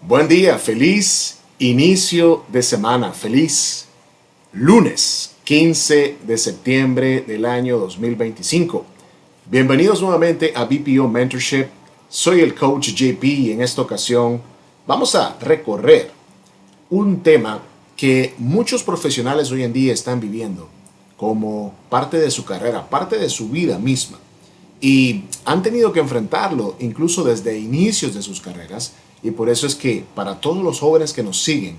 Buen día, feliz inicio de semana, feliz lunes 15 de septiembre del año 2025. Bienvenidos nuevamente a BPO Mentorship. Soy el coach JP y en esta ocasión vamos a recorrer un tema que muchos profesionales hoy en día están viviendo como parte de su carrera, parte de su vida misma. Y han tenido que enfrentarlo incluso desde inicios de sus carreras. Y por eso es que para todos los jóvenes que nos siguen,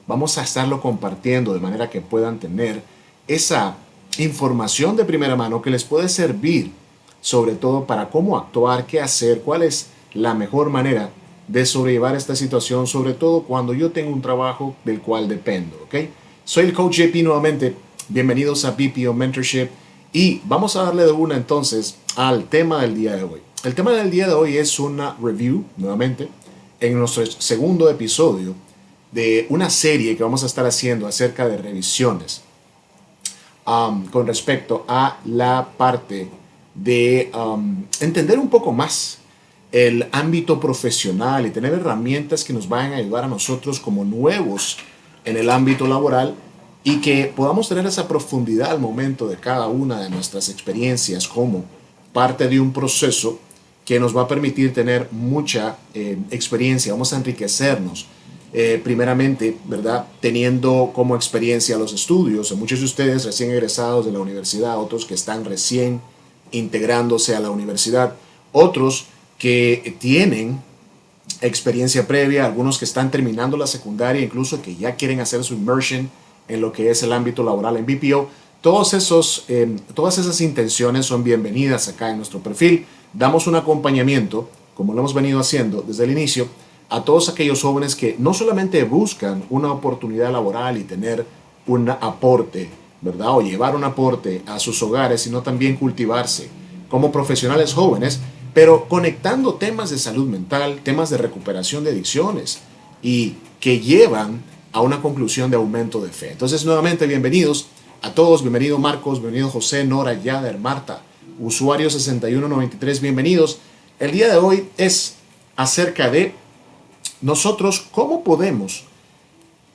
vamos a estarlo compartiendo de manera que puedan tener esa información de primera mano que les puede servir, sobre todo para cómo actuar, qué hacer, cuál es la mejor manera de sobrellevar esta situación, sobre todo cuando yo tengo un trabajo del cual dependo, ¿ok? Soy el coach JP nuevamente. Bienvenidos a BPO Mentorship y vamos a darle de una entonces al tema del día de hoy. El tema del día de hoy es una review, nuevamente, en nuestro segundo episodio de una serie que vamos a estar haciendo acerca de revisiones con respecto a la parte de entender un poco más el ámbito profesional y tener herramientas que nos vayan a ayudar a nosotros como nuevos en el ámbito laboral y que podamos tener esa profundidad al momento de cada una de nuestras experiencias como parte de un proceso que nos va a permitir tener mucha experiencia. Vamos a enriquecernos primeramente, ¿verdad? Teniendo como experiencia los estudios. Muchos de ustedes recién egresados de la universidad, otros que están recién integrándose a la universidad, otros que tienen experiencia previa, algunos que están terminando la secundaria, incluso que ya quieren hacer su immersion en lo que es el ámbito laboral en BPO. Todas esas intenciones son bienvenidas acá en nuestro perfil. Damos un acompañamiento, como lo hemos venido haciendo desde el inicio, a todos aquellos jóvenes que no solamente buscan una oportunidad laboral y tener un aporte, ¿verdad? O llevar un aporte a sus hogares, sino también cultivarse como profesionales jóvenes, pero conectando temas de salud mental, temas de recuperación de adicciones y que llevan a una conclusión de aumento de fe. Entonces, nuevamente, bienvenidos a todos. Bienvenido Marcos, bienvenido José, Nora, Yader, Marta, usuario 6193, bienvenidos. El día de hoy es acerca de nosotros cómo podemos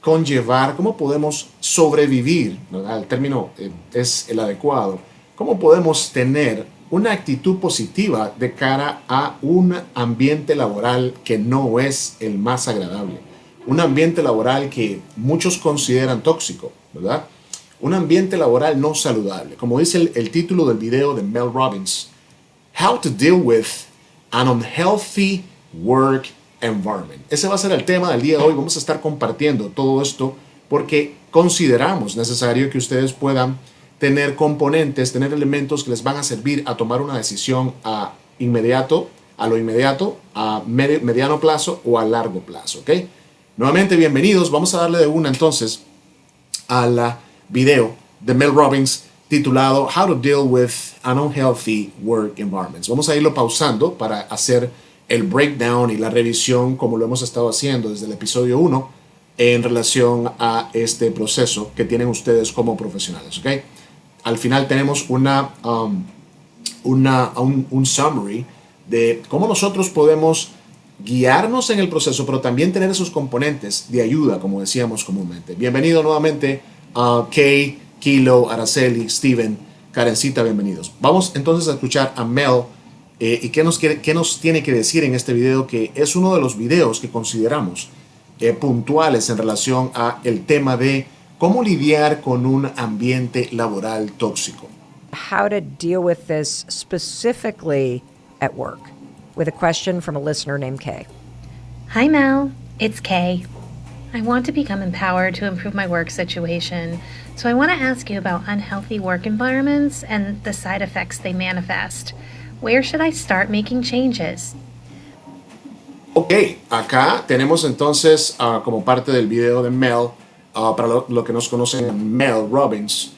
conllevar, cómo podemos sobrevivir, ¿verdad? El término es el adecuado, cómo podemos tener una actitud positiva de cara a un ambiente laboral que no es el más agradable, un ambiente laboral que muchos consideran tóxico, ¿verdad? Un ambiente laboral no saludable. Como dice el título del video de Mel Robbins, How to Deal with an Unhealthy Work Environment. Ese va a ser el tema del día de hoy. Vamos a estar compartiendo todo esto porque consideramos necesario que ustedes puedan tener componentes, tener elementos que les van a servir a tomar una decisión a lo inmediato, a mediano plazo o a largo plazo, ¿ok? Nuevamente, bienvenidos. Vamos a darle de una entonces a la video de Mel Robbins titulado How to Deal with an Unhealthy Work Environment. Vamos a irlo pausando para hacer el breakdown y la revisión como lo hemos estado haciendo desde el episodio 1 en relación a este proceso que tienen ustedes como profesionales, ¿ok? Al final tenemos un summary de cómo nosotros podemos guiarnos en el proceso, pero también tener esos componentes de ayuda, como decíamos comúnmente. Bienvenido nuevamente a Kay, Kilo, Araceli, Steven, Karencita, bienvenidos. Vamos entonces a escuchar a Mel y qué nos tiene que decir en este video, que es uno de los videos que consideramos puntuales en relación a el tema de cómo lidiar con un ambiente laboral tóxico. How to deal with this specifically at work, with a question from a listener named Kay. Hi Mel, it's Kay. I want to become empowered to improve my work situation, so I want to ask you about unhealthy work environments and the side effects they manifest. Where should I start making changes? Ok, acá tenemos entonces como parte del video de Mel, para lo que nos conocen, Mel Robbins,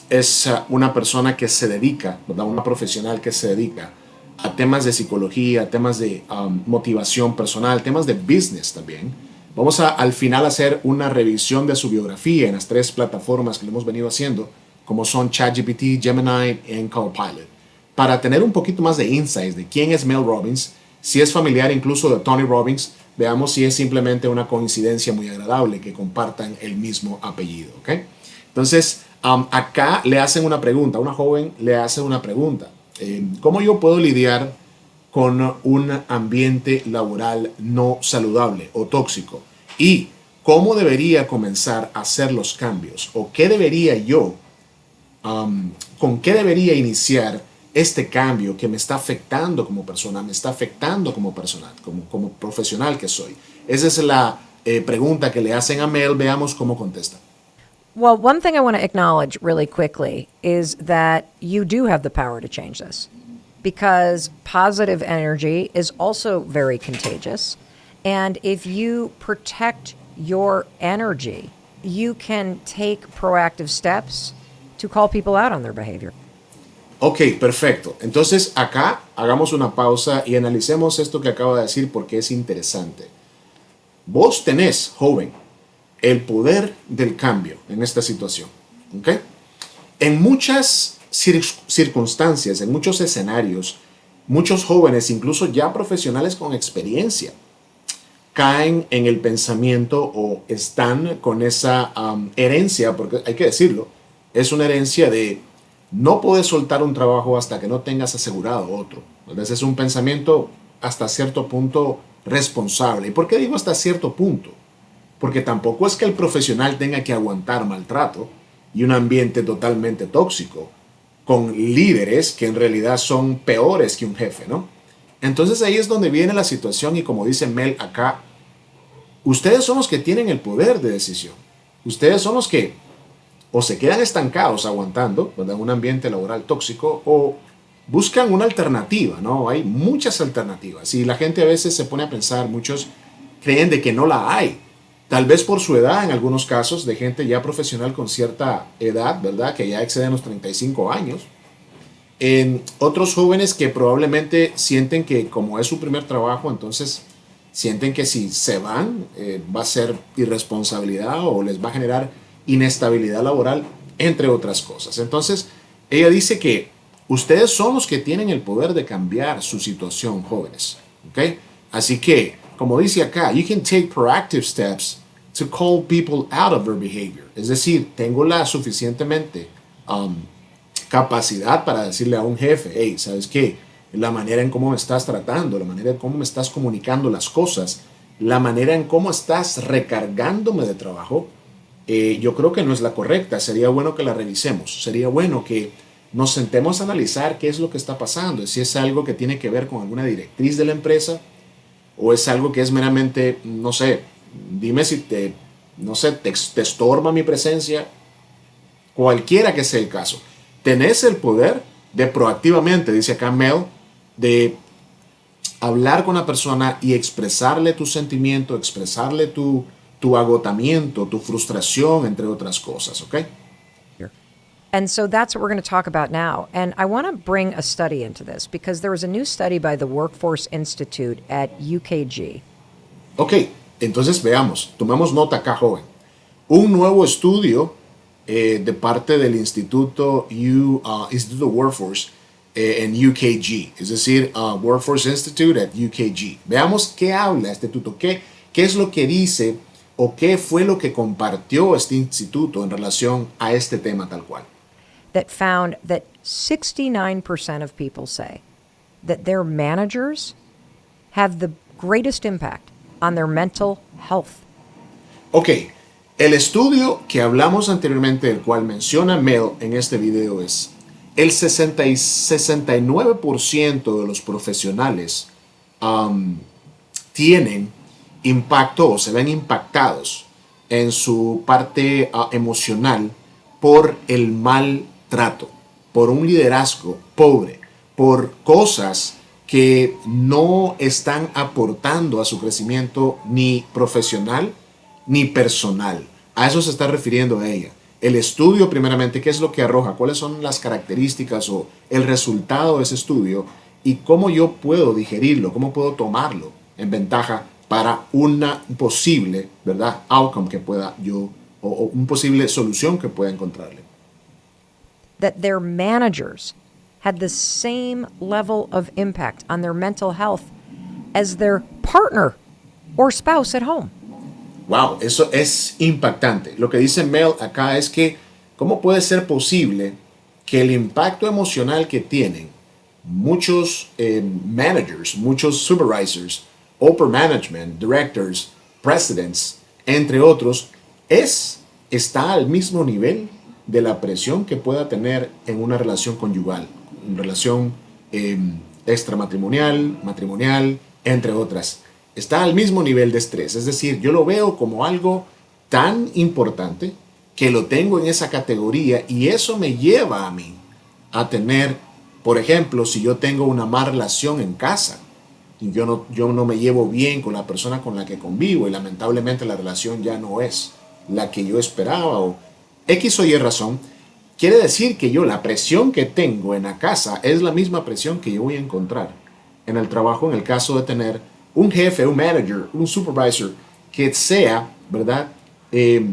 es una persona que se dedica, ¿verdad? Una profesional que se dedica a temas de psicología, temas de motivación personal, temas de business también. Vamos a al final hacer una revisión de su biografía en las 3 plataformas que lo hemos venido haciendo, como son ChatGPT, Gemini y Copilot, para tener un poquito más de insights de quién es Mel Robbins, si es familiar incluso de Tony Robbins, veamos si es simplemente una coincidencia muy agradable que compartan el mismo apellido, ¿ok? Entonces, acá le hacen una pregunta, una joven le hace una pregunta. ¿Cómo yo puedo lidiar con un ambiente laboral no saludable o tóxico? ¿Y cómo debería comenzar a hacer los cambios? ¿O qué debería yo, con qué debería iniciar este cambio que me está afectando como persona, me está afectando como personal, como profesional que soy? Esa es la pregunta que le hacen a Mel. Veamos cómo contesta. Well, one thing I want to acknowledge really quickly is that you do have the power to change this because positive energy is also very contagious. And if you protect your energy, you can take proactive steps to call people out on their behavior. Ok, perfecto. Entonces acá hagamos una pausa y analicemos esto que acaba de decir porque es interesante. Vos tenés, joven, el poder del cambio en esta situación. ¿Ok? En muchas circunstancias, en muchos escenarios, muchos jóvenes, incluso ya profesionales con experiencia, caen en el pensamiento o están con esa herencia, porque hay que decirlo, es una herencia de no puedes soltar un trabajo hasta que no tengas asegurado otro. Entonces es un pensamiento hasta cierto punto responsable. ¿Y por qué digo hasta cierto punto? Porque tampoco es que el profesional tenga que aguantar maltrato y un ambiente totalmente tóxico con líderes que en realidad son peores que un jefe, ¿no? Entonces ahí es donde viene la situación y como dice Mel acá, ustedes son los que tienen el poder de decisión. Ustedes son los que o se quedan estancados aguantando, ¿verdad?, un ambiente laboral tóxico o buscan una alternativa, ¿no? Hay muchas alternativas y la gente a veces se pone a pensar, muchos creen de que no la hay. Tal vez por su edad, en algunos casos, de gente ya profesional con cierta edad, ¿verdad?, que ya exceden los 35 años. En otros jóvenes que probablemente sienten que como es su primer trabajo, entonces sienten que si se van va a ser irresponsabilidad o les va a generar inestabilidad laboral, entre otras cosas. Entonces, ella dice que ustedes son los que tienen el poder de cambiar su situación, jóvenes. ¿Ok? Así que, como dice acá, you can take proactive steps to call people out of their behavior. Es decir, tengo la suficientemente capacidad para decirle a un jefe, hey, ¿sabes qué? La manera en cómo me estás tratando, la manera en cómo me estás comunicando las cosas, la manera en cómo estás recargándome de trabajo, yo creo que no es la correcta. Sería bueno que la revisemos. Sería bueno que nos sentemos a analizar qué es lo que está pasando. Si es algo que tiene que ver con alguna directriz de la empresa o es algo que es meramente, no sé, dime si te estorba mi presencia. Cualquiera que sea el caso. Tenés el poder de proactivamente, dice acá Mel, de hablar con la persona y expresarle tu sentimiento, expresarle tu agotamiento, tu frustración, entre otras cosas, ¿ok? And so that's what we're going to talk about now. And I want to bring a study into this because there was a new study by the Workforce Institute at UKG. Ok, entonces veamos, tomemos nota acá, joven. Un nuevo estudio de parte del Instituto Workforce en UKG, es decir, Workforce Institute at UKG. Veamos qué habla este instituto, qué es lo que dice o qué fue lo que compartió este instituto en relación a este tema tal cual. That found that 69% of people say that their managers have the greatest impact on their mental health. Ok, el estudio que hablamos anteriormente, del cual menciona Mel en este video, es el 69% de los profesionales tienen impacto o se ven impactados en su parte emocional por el maltrato, por un liderazgo pobre, por cosas que no están aportando a su crecimiento ni profesional ni personal. A eso se está refiriendo a ella. El estudio, primeramente, ¿qué es lo que arroja? ¿Cuáles son las características o el resultado de ese estudio? Y cómo yo puedo digerirlo, cómo puedo tomarlo en ventaja para una posible, ¿verdad?, outcome que pueda yo, o una posible solución que pueda encontrarle. That their managers had the same level of impact on their mental health as their partner or spouse at home. Wow, eso es impactante. Lo que dice Mel acá es que, ¿cómo puede ser posible que el impacto emocional que tienen muchos managers, muchos supervisors, upper management, directors, presidents, entre otros, está al mismo nivel de la presión que pueda tener en una relación conyugal, una relación eh, extramatrimonial, matrimonial, entre otras? Está al mismo nivel de estrés. Es decir, yo lo veo como algo tan importante que lo tengo en esa categoría y eso me lleva a mí a tener, por ejemplo, si yo tengo una mala relación en casa y yo no me llevo bien con la persona con la que convivo y lamentablemente la relación ya no es la que yo esperaba o X o Y razón, quiere decir que yo la presión que tengo en la casa es la misma presión que yo voy a encontrar en el trabajo en el caso de tener un jefe, un manager, un supervisor que sea, ¿verdad? Eh,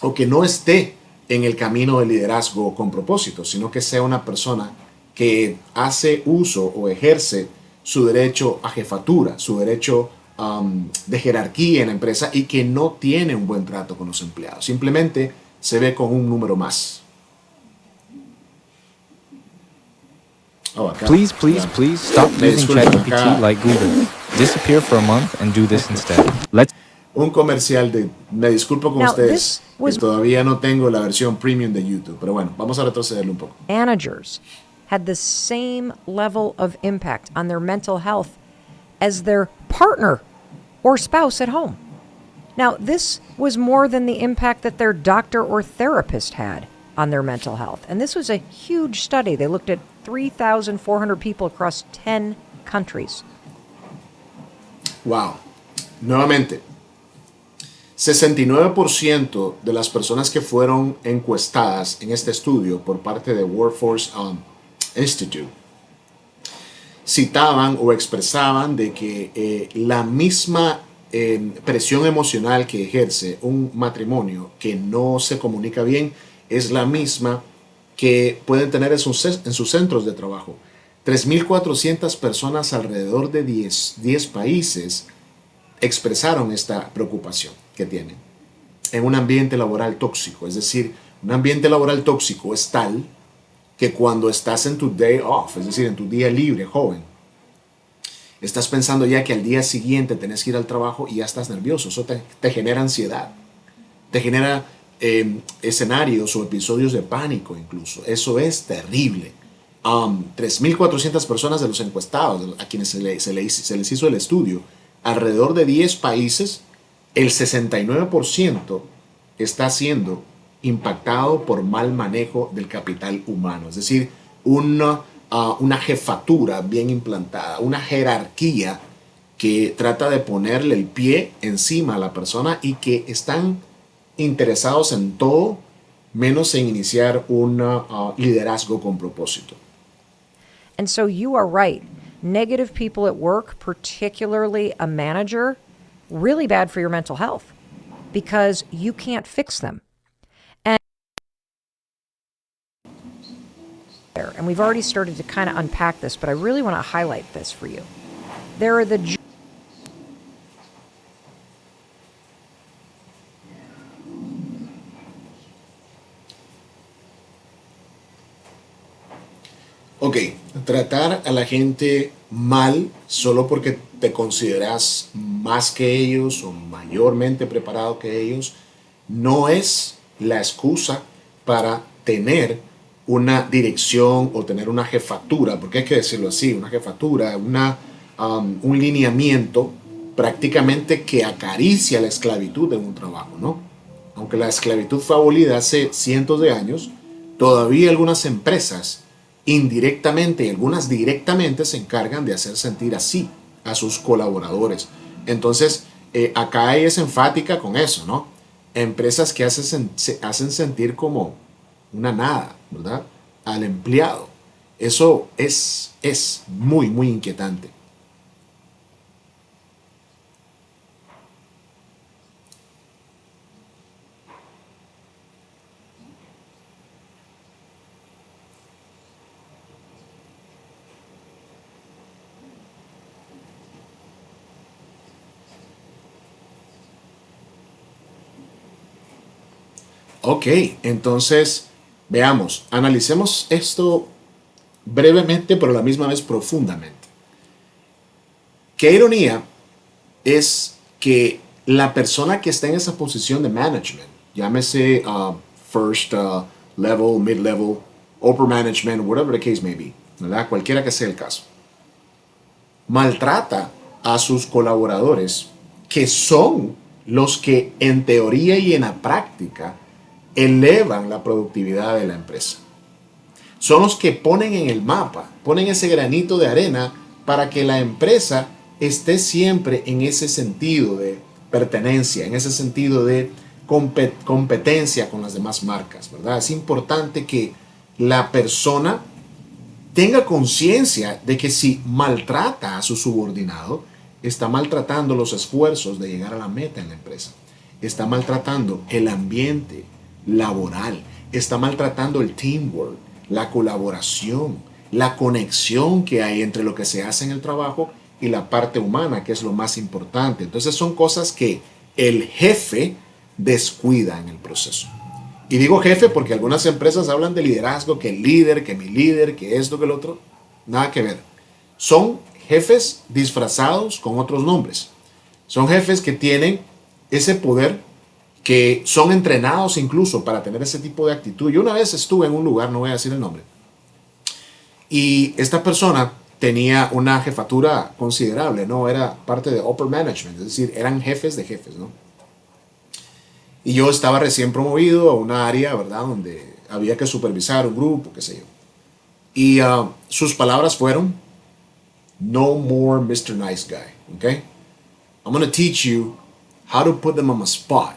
o que no esté en el camino del liderazgo con propósito, sino que sea una persona que hace uso o ejerce su derecho a jefatura, su derecho de jerarquía en la empresa y que no tiene un buen trato con los empleados. Simplemente se ve con un número más. Oh, acá. Please stop Me using disculpan, ChatGPT acá like Google. Disappear for a month and do this instead. Let's un comercial de... Me disculpo con Now, ustedes this que was todavía no tengo la versión premium de YouTube, pero bueno, vamos a retrocederle un poco. managers had the same level of impact on their mental health as their partner or spouse at home. Now, this was more than the impact that their doctor or therapist had on their mental health. And this was a huge study. They looked at 3,400 people across 10 countries. Wow. Nuevamente, 69% de las personas que fueron encuestadas en este estudio por parte de Workforce Institute citaban o expresaban de que la misma presión emocional que ejerce un matrimonio que no se comunica bien es la misma que pueden tener en sus centros de trabajo. 3.400 personas alrededor de 10 países expresaron esta preocupación que tienen en un ambiente laboral tóxico. Es decir, un ambiente laboral tóxico es tal que cuando estás en tu day off, es decir, en tu día libre, joven, estás pensando ya que al día siguiente tenés que ir al trabajo y ya estás nervioso. Eso te genera ansiedad, te genera escenarios o episodios de pánico incluso. Eso es terrible. 3.400 personas de los encuestados, a quienes se les hizo el estudio, alrededor de 10 países, el 69% está siendo impactado por mal manejo del capital humano. Es decir, una jefatura bien implantada, una jerarquía que trata de ponerle el pie encima a la persona y que están interesados en todo menos en iniciar un liderazgo con propósito. And so you are right. Negative people at work, particularly a manager, really bad for your mental health because you can't fix them. And we've already started to kind of unpack this, but I really want to highlight this for you. There are the Ok, tratar a la gente mal solo porque te consideras más que ellos o mayormente preparado que ellos no es la excusa para tener una dirección o tener una jefatura, porque hay que decirlo así, una jefatura, un lineamiento prácticamente que acaricia la esclavitud en un trabajo, ¿no? Aunque la esclavitud fue abolida hace cientos de años, todavía algunas empresas indirectamente y algunas directamente se encargan de hacer sentir así a sus colaboradores. Entonces, acá es enfática con eso, ¿no? Empresas que hacen sentir como una nada, ¿verdad? Al empleado. Eso es muy, muy inquietante. Ok, entonces veamos, analicemos esto brevemente, pero a la misma vez profundamente. Qué ironía es que la persona que está en esa posición de management, llámese first level, mid level, upper management, whatever the case may be, ¿verdad? Cualquiera que sea el caso, maltrata a sus colaboradores, que son los que en teoría y en la práctica elevan la productividad de la empresa. Son los que ponen en el mapa, ponen ese granito de arena para que la empresa esté siempre en ese sentido de pertenencia, en ese sentido de competencia con las demás marcas, ¿verdad? Es importante que la persona tenga conciencia de que si maltrata a su subordinado, está maltratando los esfuerzos de llegar a la meta en la empresa. Está maltratando el ambiente laboral. Está maltratando el teamwork, la colaboración, la conexión que hay entre lo que se hace en el trabajo y la parte humana, que es lo más importante. Entonces son cosas que el jefe descuida en el proceso. Y digo jefe porque algunas empresas hablan de liderazgo, que el líder, que mi líder, que esto, que el otro. Nada que ver. Son jefes disfrazados con otros nombres. Son jefes que tienen ese poder, que son entrenados incluso para tener ese tipo de actitud. Yo una vez estuve en un lugar, no voy a decir el nombre, y esta persona tenía una jefatura considerable, ¿no? Era parte de upper management, es decir, eran jefes de jefes, ¿no? Y yo estaba recién promovido a una área, ¿verdad?, donde había que supervisar un grupo, qué sé yo. Y sus palabras fueron, no more Mr. Nice Guy, ¿ok? I'm going to teach you how to put them on the spot,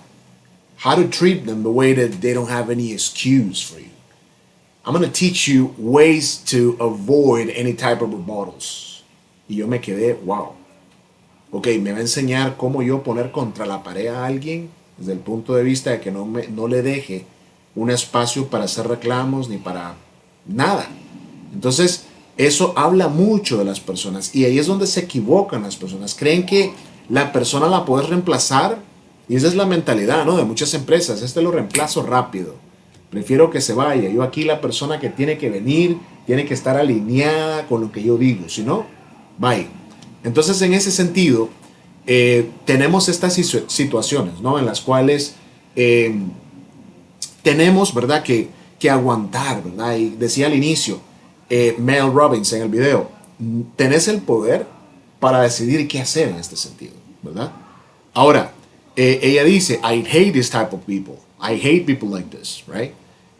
how to treat them the way that they don't have any excuse for you. I'm going to teach you ways to avoid any type of rebuttals. Y yo me quedé, wow. Ok, me va a enseñar cómo yo poner contra la pared a alguien desde el punto de vista de que no le deje un espacio para hacer reclamos ni para nada. Entonces, eso habla mucho de las personas y ahí es donde se equivocan las personas. Creen que la persona la puedes reemplazar y esa es la mentalidad, ¿no?, de muchas empresas. Lo reemplazo rápido. Prefiero que se vaya. Yo aquí la persona que tiene que venir tiene que estar alineada con lo que yo digo. Si no, bye. Entonces, en ese sentido, tenemos estas situaciones, ¿no?, en las cuales tenemos, ¿verdad?, que aguantar, ¿verdad? Y decía al inicio, Mel Robbins en el video, tenés el poder para decidir qué hacer en este sentido, ¿verdad? Ahora, ella dice, I hate this type of people. I hate people like this, right?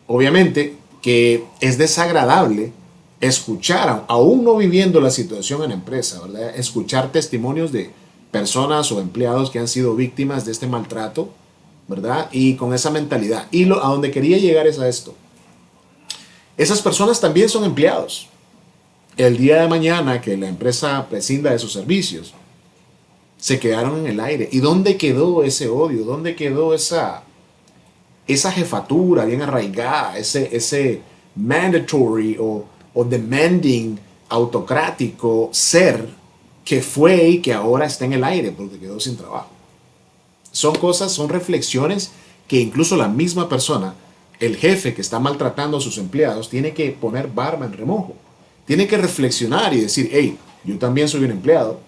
Obviamente que es desagradable escuchar, aún no viviendo la situación en la empresa, ¿verdad?, escuchar testimonios de personas o empleados que han sido víctimas de este maltrato, ¿verdad? Y con esa mentalidad. Y a donde quería llegar es a esto. Esas personas también son empleados. El día de mañana que la empresa prescinda de sus servicios, se quedaron en el aire. ¿Y dónde quedó ese odio? ¿Dónde quedó esa jefatura bien arraigada? Ese mandatory o demanding autocrático ser que fue y que ahora está en el aire porque quedó sin trabajo. Son cosas, son reflexiones que incluso la misma persona, el jefe que está maltratando a sus empleados, tiene que poner barba en remojo. Tiene que reflexionar y decir, hey, yo también soy un empleado.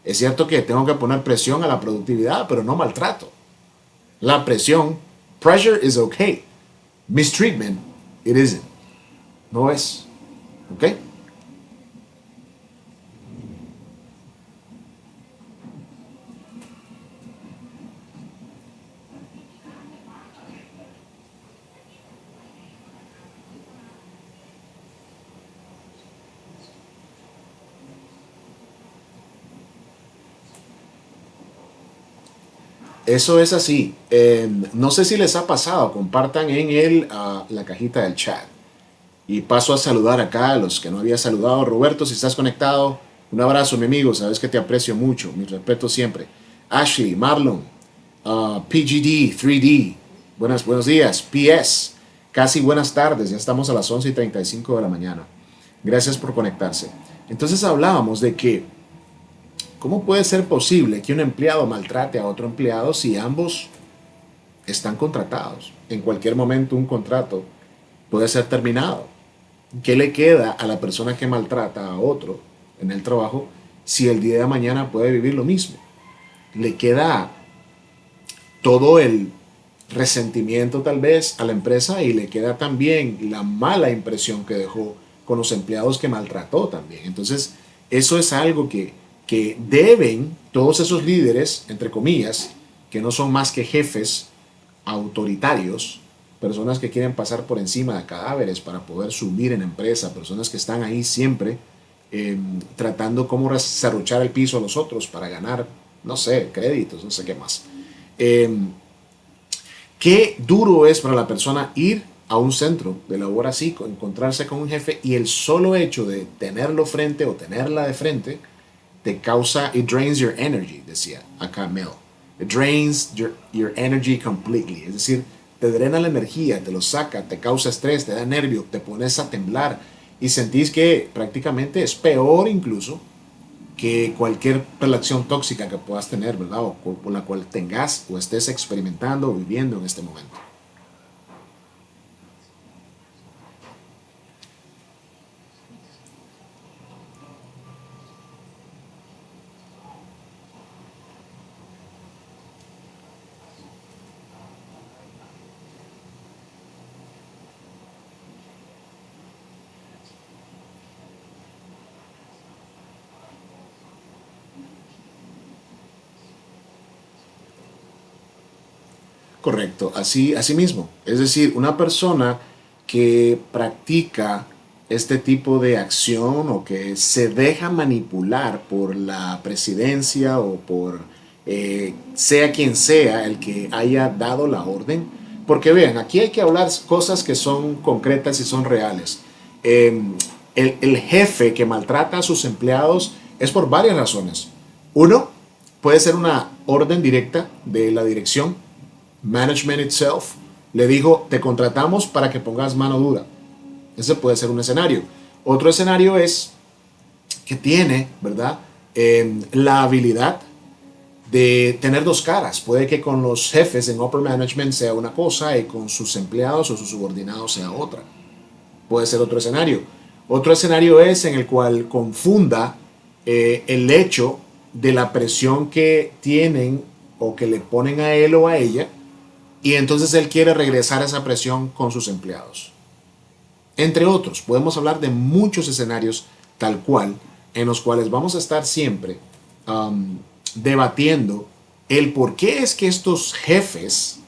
Es cierto que tengo que poner presión a la productividad, pero no maltrato. La presión, pressure is okay. Mistreatment, it isn't. No es. ¿Ok? Eso es así. No sé si les ha pasado, compartan en la cajita del chat. Y paso a saludar acá a los que no había saludado. Roberto, si estás conectado, un abrazo, mi amigo. Sabes que te aprecio mucho. Mi respeto siempre. Ashley, Marlon, PGD, 3D. Buenos días. PS, casi buenas tardes. Ya estamos a las 11:35 de la mañana. Gracias por conectarse. Entonces hablábamos de que ¿cómo puede ser posible que un empleado maltrate a otro empleado si ambos están contratados. En cualquier momento un contrato puede ser terminado. ¿Qué le queda a la persona que maltrata a otro en el trabajo si el día de mañana puede vivir lo mismo? Le queda todo el resentimiento tal vez a la empresa y le queda también la mala impresión que dejó con los empleados que maltrató también. Entonces, eso es algo que deben todos esos líderes, entre comillas, que no son más que jefes autoritarios, personas que quieren pasar por encima de cadáveres para poder subir en empresa, personas que están ahí siempre tratando cómo serruchar el piso a los otros para ganar, no sé, créditos, no sé qué más. Qué duro es para la persona ir a un centro de labor así, encontrarse con un jefe y el solo hecho de tenerlo frente o tenerla de frente te causa, it drains your energy, decía acá Mel. It drains your energy completely. Es decir, te drena la energía, te lo saca, te causa estrés, te da nervio, te pones a temblar y sentís que prácticamente es peor incluso que cualquier relación tóxica que puedas tener, ¿verdad? O por la cual tengas o estés experimentando o viviendo en este momento. Correcto, así mismo. Es decir, una persona que practica este tipo de acción o que se deja manipular por la presidencia o por sea quien sea el que haya dado la orden. Porque vean, aquí hay que hablar cosas que son concretas y son reales. Eh, el jefe que maltrata a sus empleados es por varias razones. Uno, puede ser una orden directa de la dirección management itself, le dijo, te contratamos para que pongas mano dura. Ese puede ser un escenario. Otro escenario es que tiene, ¿verdad? La habilidad de tener dos caras. Puede que con los jefes en upper management sea una cosa y con sus empleados o sus subordinados sea otra. Puede ser otro escenario. Otro escenario es en el cual confunda el hecho de la presión que tienen o que le ponen a él o a ella y entonces él quiere regresar a esa presión con sus empleados. Entre otros, podemos hablar de muchos escenarios tal cual, en los cuales vamos a estar siempre debatiendo el por qué es que estos jefes,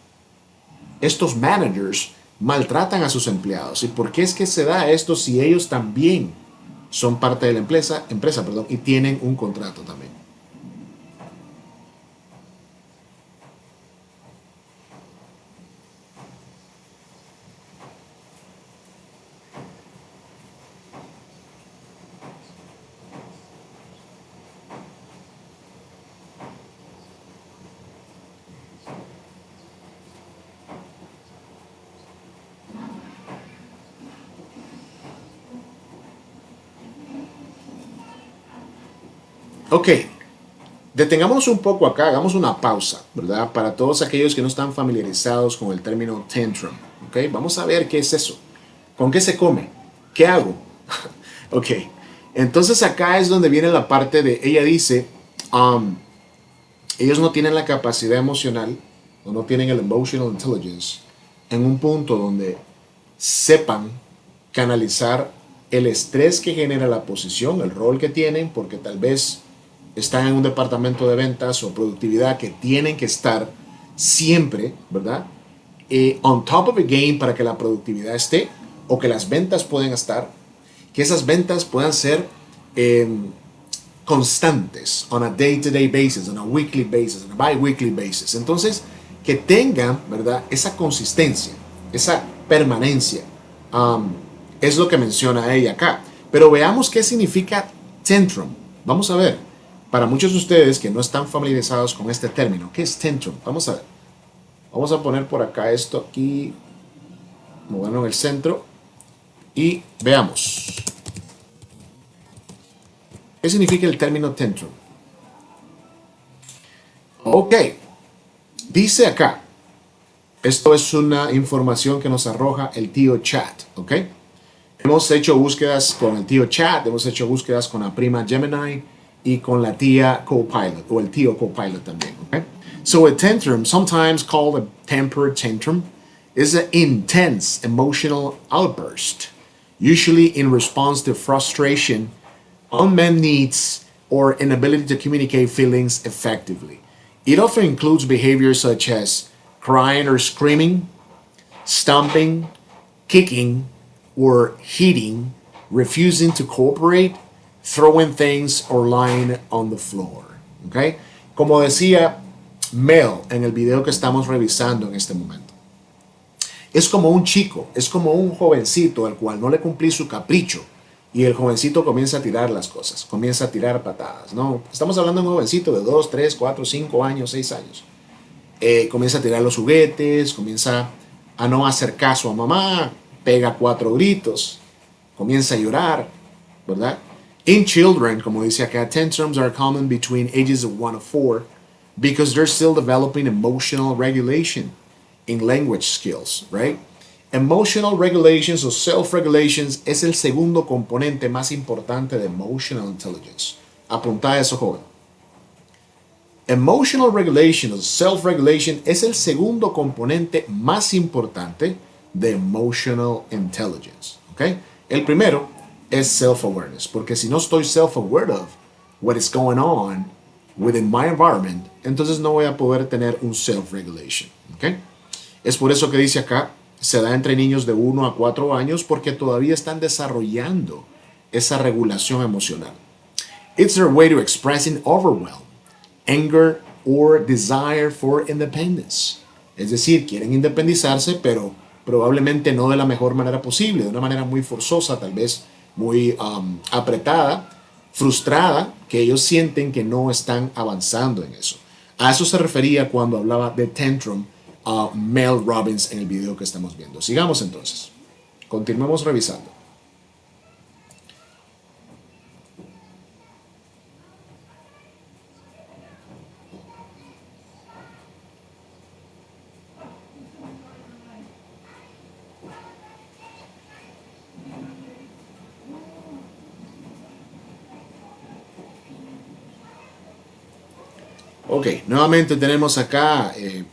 estos managers, maltratan a sus empleados y por qué es que se da esto si ellos también son parte de la empresa y tienen un contrato también. Ok, detengámonos un poco acá, hagamos una pausa, ¿verdad? Para todos aquellos que no están familiarizados con el término tantrum, ¿ok? Vamos a ver qué es eso, con qué se come, qué hago. Ok, entonces acá es donde viene la parte de, ella dice, ellos no tienen la capacidad emocional o no tienen el emotional intelligence en un punto donde sepan canalizar el estrés que genera la posición, el rol que tienen, porque tal vez están en un departamento de ventas o productividad que tienen que estar siempre, ¿verdad? On top of the game para que la productividad esté o que las ventas puedan estar, que esas ventas puedan ser constantes, on a day-to-day basis, on a weekly basis, on a bi-weekly basis. Entonces, que tengan, ¿verdad? Esa consistencia, esa permanencia. Es lo que menciona ella acá. Pero veamos qué significa tantrum. Vamos a ver. Para muchos de ustedes que no están familiarizados con este término, ¿qué es tantrum? Vamos a ver. Vamos a poner por acá esto aquí, moverlo en el centro y veamos. ¿Qué significa el término tantrum? Ok, dice acá, Esto es una información que nos arroja el tío Chat, ¿ok? Hemos hecho búsquedas con el tío Chat, hemos hecho búsquedas con la prima Gemini y con la tía Copilot, o el tío Copilot también, ¿ok? So a tantrum, sometimes called a temper tantrum, is an intense emotional outburst, usually in response to frustration, unmet needs, or inability to communicate feelings effectively. It often includes behaviors such as crying or screaming, stomping, kicking, or hitting, refusing to cooperate, throwing things, or lying on the floor. ¿Okay? Como decía Mel en el video que estamos revisando en este momento. Es como un chico, es como un jovencito al cual no le cumplí su capricho y el jovencito comienza a tirar las cosas, comienza a tirar patadas, ¿no? Estamos hablando de un jovencito de 2, 3, 4, 5 años, 6 años. Comienza a tirar los juguetes, comienza a no hacer caso a mamá, pega 4 gritos, comienza a llorar, ¿verdad? In children, como dice acá, tantrums are common between ages of 1 to 4 because they're still developing emotional regulation in language skills, right? Emotional regulations o self-regulations es el segundo componente más importante de emotional intelligence. Apunta eso, joven. Emotional regulation o self-regulation es el segundo componente más importante de emotional intelligence, ¿ok? El primero es self-awareness, porque si no estoy self-aware of what is going on within my environment, entonces no voy a poder tener un self-regulation, ¿ok? Es por eso que dice acá, se da entre niños de 1 a 4 años porque todavía están desarrollando esa regulación emocional. It's their way to expressing overwhelm, anger, or desire for independence. Es decir, quieren independizarse, pero probablemente no de la mejor manera posible, de una manera muy forzosa, tal vez muy apretada, frustrada, que ellos sienten que no están avanzando en eso. A eso se refería cuando hablaba de tantrum Mel Robbins en el video que estamos viendo. Sigamos entonces. Continuemos revisando. Ok, nuevamente tenemos acá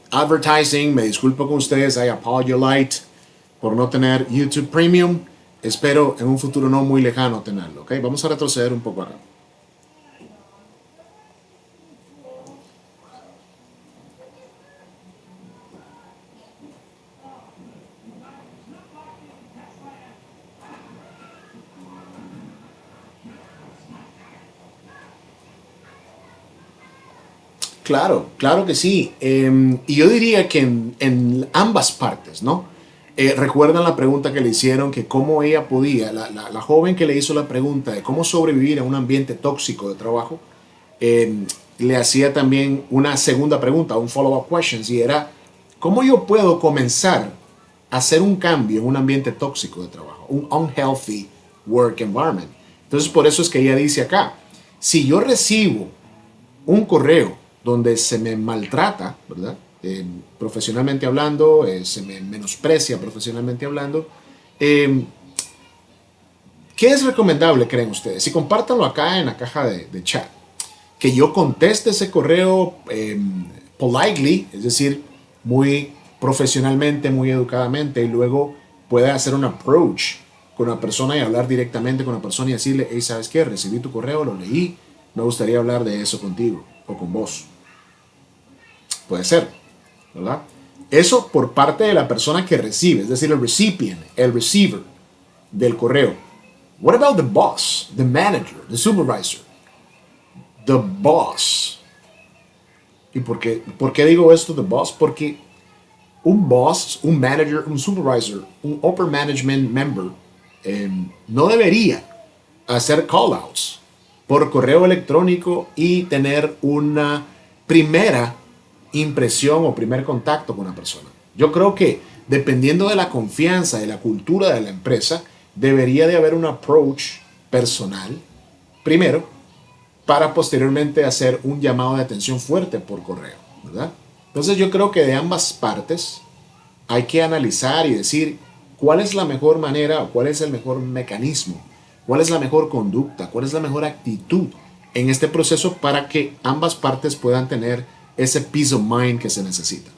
advertising. Me disculpo con ustedes. I apologize por no tener YouTube Premium. Espero en un futuro no muy lejano tenerlo. Ok, vamos a retroceder un poco acá. Claro, claro que sí. Y yo diría que en ambas partes, ¿no? ¿Recuerdan la pregunta que le hicieron? Que cómo ella podía, la joven que le hizo la pregunta de cómo sobrevivir en un ambiente tóxico de trabajo, le hacía también una segunda pregunta, un follow-up question, y era, ¿cómo yo puedo comenzar a hacer un cambio en un ambiente tóxico de trabajo? Un unhealthy work environment. Entonces, por eso es que ella dice acá, si yo recibo un correo donde se me maltrata, ¿verdad? Profesionalmente hablando, se me menosprecia profesionalmente hablando. ¿Qué es recomendable, creen ustedes? Y compártanlo acá en la caja de chat. Que yo conteste ese correo politely, es decir, muy profesionalmente, muy educadamente, y luego pueda hacer un approach con la persona y hablar directamente con la persona y decirle, hey, ¿sabes qué? Recibí tu correo, lo leí, me gustaría hablar de eso contigo o con vos. Puede ser, ¿verdad? Eso por parte de la persona que recibe, es decir, el recipient, el receiver del correo. What about the boss, the manager, the supervisor? The boss. ¿Y por qué digo esto, the boss? Porque un boss, un manager, un supervisor, un upper management member no debería hacer callouts por correo electrónico y tener una primera impresión o primer contacto con una persona. Yo creo que dependiendo de la confianza, de la cultura de la empresa, debería de haber un approach personal primero para posteriormente hacer un llamado de atención fuerte por correo, ¿verdad? Entonces yo creo que de ambas partes hay que analizar y decir cuál es la mejor manera o cuál es el mejor mecanismo, cuál es la mejor conducta, cuál es la mejor actitud en este proceso para que ambas partes puedan tener ese peace of mind que se necesita.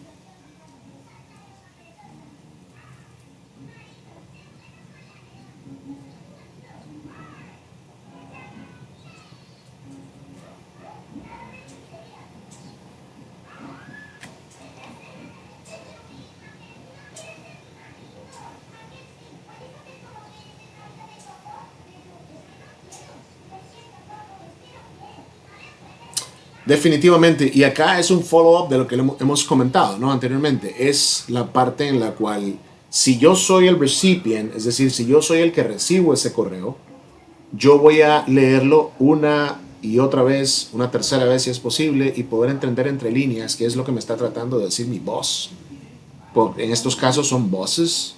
Definitivamente, y acá es un follow-up de lo que hemos comentado, ¿no? Anteriormente. Es la parte en la cual, si yo soy el recipient, es decir, si yo soy el que recibo ese correo, yo voy a leerlo una y otra vez, una tercera vez si es posible, y poder entender entre líneas qué es lo que me está tratando de decir mi boss. En estos casos son bosses,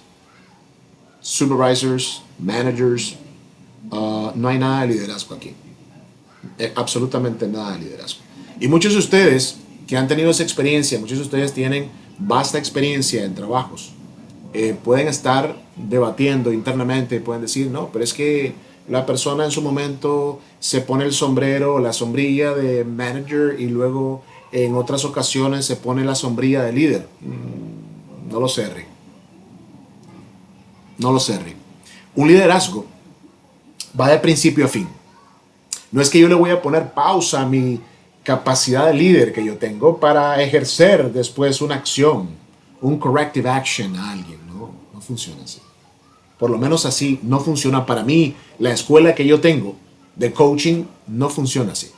supervisors, managers. No hay nada de liderazgo aquí. Absolutamente nada de liderazgo. Y muchos de ustedes que han tenido esa experiencia, muchos de ustedes tienen vasta experiencia en trabajos, pueden estar debatiendo internamente, pueden decir, no, pero es que la persona en su momento se pone el sombrero, la sombrilla de manager y luego en otras ocasiones se pone la sombrilla de líder. No lo sé, Rick. No lo sé, Rick. Un liderazgo va de principio a fin. No es que yo le voy a poner pausa a mi capacidad de líder que yo tengo para ejercer después una acción, un corrective action a alguien. No, no funciona así. Por lo menos así no funciona para mí. La escuela que yo tengo de coaching no funciona así.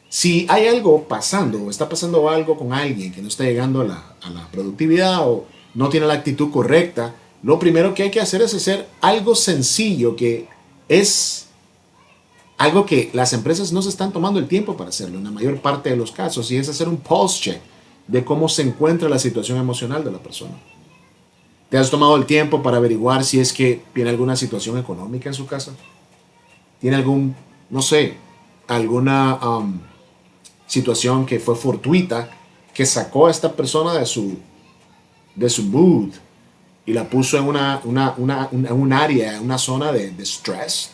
Si hay algo pasando o está pasando algo con alguien que no está llegando a la productividad o no tiene la actitud correcta, lo primero que hay que hacer es hacer algo sencillo que es algo que las empresas no se están tomando el tiempo para hacerlo en la mayor parte de los casos, y es hacer un pulse check de cómo se encuentra la situación emocional de la persona. ¿Te has tomado el tiempo para averiguar si es que tiene alguna situación económica en su casa? ¿Tiene algún, no sé, alguna situación que fue fortuita que sacó a esta persona de su mood y la puso en un área, en una zona de estrés?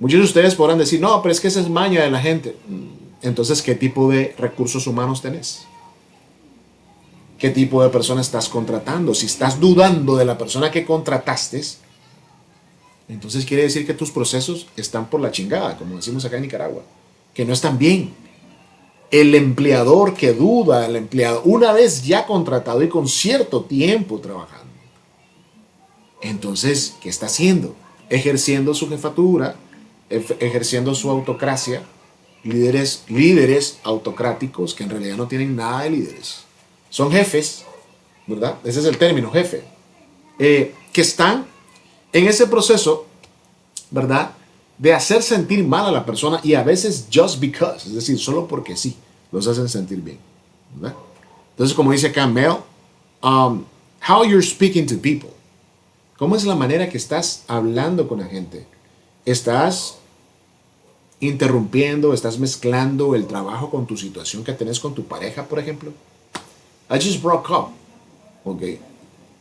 Muchos de ustedes podrán decir, no, pero es que esa es maña de la gente. Entonces, ¿qué tipo de recursos humanos tenés? ¿Qué tipo de persona estás contratando? Si estás dudando de la persona que contrataste, entonces quiere decir que tus procesos están por la chingada, como decimos acá en Nicaragua, que no están bien. El empleador que duda, el empleado, una vez ya contratado y con cierto tiempo trabajando, entonces, ¿qué está haciendo? Ejerciendo su jefatura, ejerciendo su autocracia, líderes autocráticos que en realidad no tienen nada de líderes. Son jefes, ¿verdad? Ese es el término, jefe. Que están en ese proceso, ¿verdad? De hacer sentir mal a la persona, y a veces just because, es decir, solo porque sí, los hacen sentir bien, ¿verdad? Entonces, como dice acá Mel, how you're speaking to people. ¿Cómo es la manera que estás hablando con la gente? ¿Estás interrumpiendo, estás mezclando el trabajo con tu situación que tenés con tu pareja, por ejemplo? I just broke up. Ok.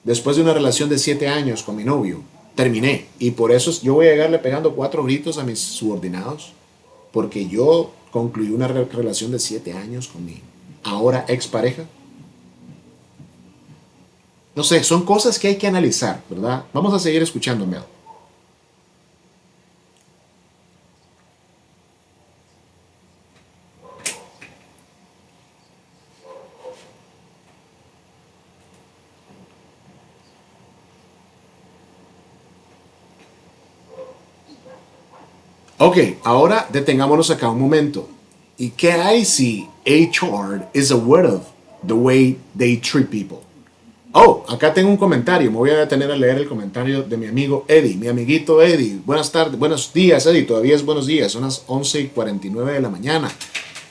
Después de una relación de 7 años con mi novio, terminé. Y por eso yo voy a llegarle pegando 4 gritos a mis subordinados. Porque yo concluí una relación de 7 años con mi ahora expareja. No sé, son cosas que hay que analizar, ¿verdad? Vamos a seguir escuchando, Mel. Ok, ahora detengámonos acá un momento. ¿Y qué hay si HR is aware of the way they treat people? Oh, acá tengo un comentario. Me voy a detener a leer el comentario de mi amigo Eddie, mi amiguito Eddie. Buenas tardes, buenos días, Eddie. Todavía es buenos días, son las 11:49 de la mañana.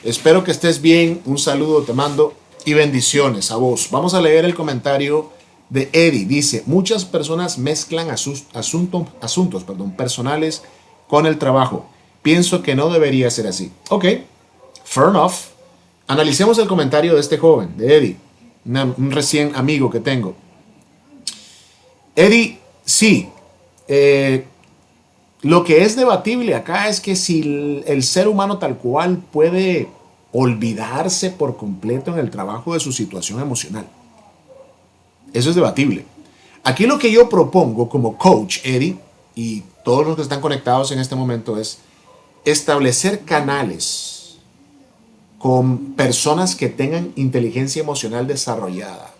Espero que estés bien. Un saludo te mando y bendiciones a vos. Vamos a leer el comentario de Eddie. Dice, muchas personas mezclan asuntos personales con el trabajo. Pienso que no debería ser así. Ok, fair enough. Analicemos el comentario de este joven, de Eddie. un recién amigo que tengo. Eddie, sí, lo que es debatible acá es que si el ser humano tal cual puede olvidarse por completo en el trabajo de su situación emocional. Eso es debatible. Aquí lo que yo propongo como coach, Eddie, y todos los que están conectados en este momento es establecer canales con personas que tengan inteligencia emocional desarrollada.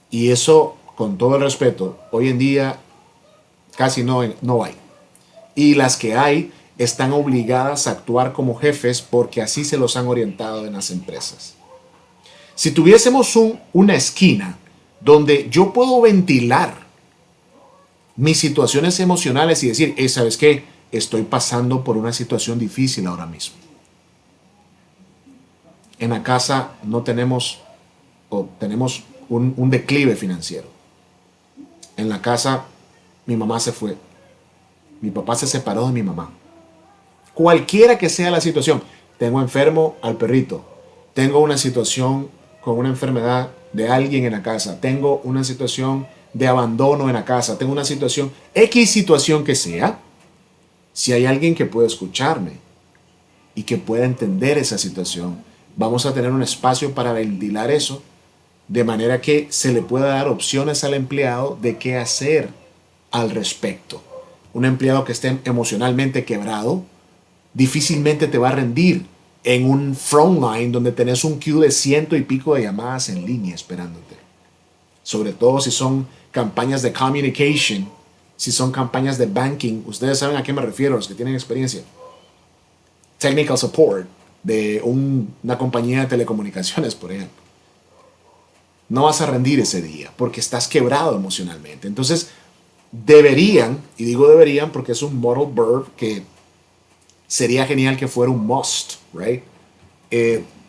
Y eso, con todo el respeto, hoy en día casi no hay. Y las que hay están obligadas a actuar como jefes porque así se los han orientado en las empresas. Si tuviésemos una esquina donde yo puedo ventilar mis situaciones emocionales y decir, ¿sabes qué? Estoy pasando por una situación difícil ahora mismo. En la casa no tenemos, o tenemos un declive financiero. En la casa mi mamá se fue. Mi papá se separó de mi mamá. Cualquiera que sea la situación. Tengo enfermo al perrito. Tengo una situación con una enfermedad de alguien en la casa. Tengo una situación de abandono en la casa. Tengo una situación, X situación que sea. Si hay alguien que pueda escucharme y que pueda entender esa situación, vamos a tener un espacio para ventilar eso, de manera que se le pueda dar opciones al empleado de qué hacer al respecto. Un empleado que esté emocionalmente quebrado difícilmente te va a rendir en un frontline donde tenés un queue de 100 y pico de llamadas en línea esperándote. Sobre todo si son campañas de communication, si son campañas de banking. Ustedes saben a qué me refiero, los que tienen experiencia. Technical support de una compañía de telecomunicaciones, por ejemplo. No vas a rendir ese día porque estás quebrado emocionalmente. Entonces, deberían, y digo deberían porque es un modal verb que sería genial que fuera un must, right?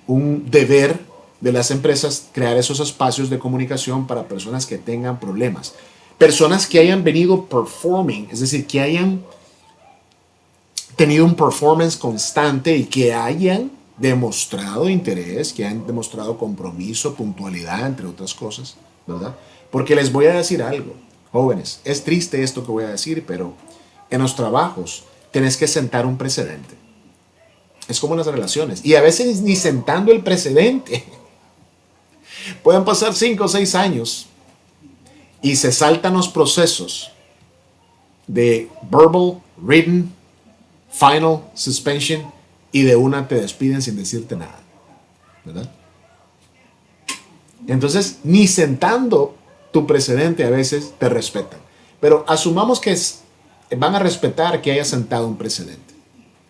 Un deber de las empresas crear esos espacios de comunicación para personas que tengan problemas. Personas que hayan venido performing, es decir, que hayan tenido un performance constante y que hayan demostrado interés, que hayan demostrado compromiso, puntualidad, entre otras cosas, ¿verdad? Porque les voy a decir algo, jóvenes, es triste esto que voy a decir, pero en los trabajos tenés que sentar un precedente. Es como en las relaciones. Y a veces ni sentando el precedente. Pueden pasar 5 o 6 años y se saltan los procesos de verbal, written, final, suspension, y de una te despiden sin decirte nada, ¿verdad? Entonces, ni sentando tu precedente a veces te respetan. Pero asumamos que van a respetar que hayas sentado un precedente.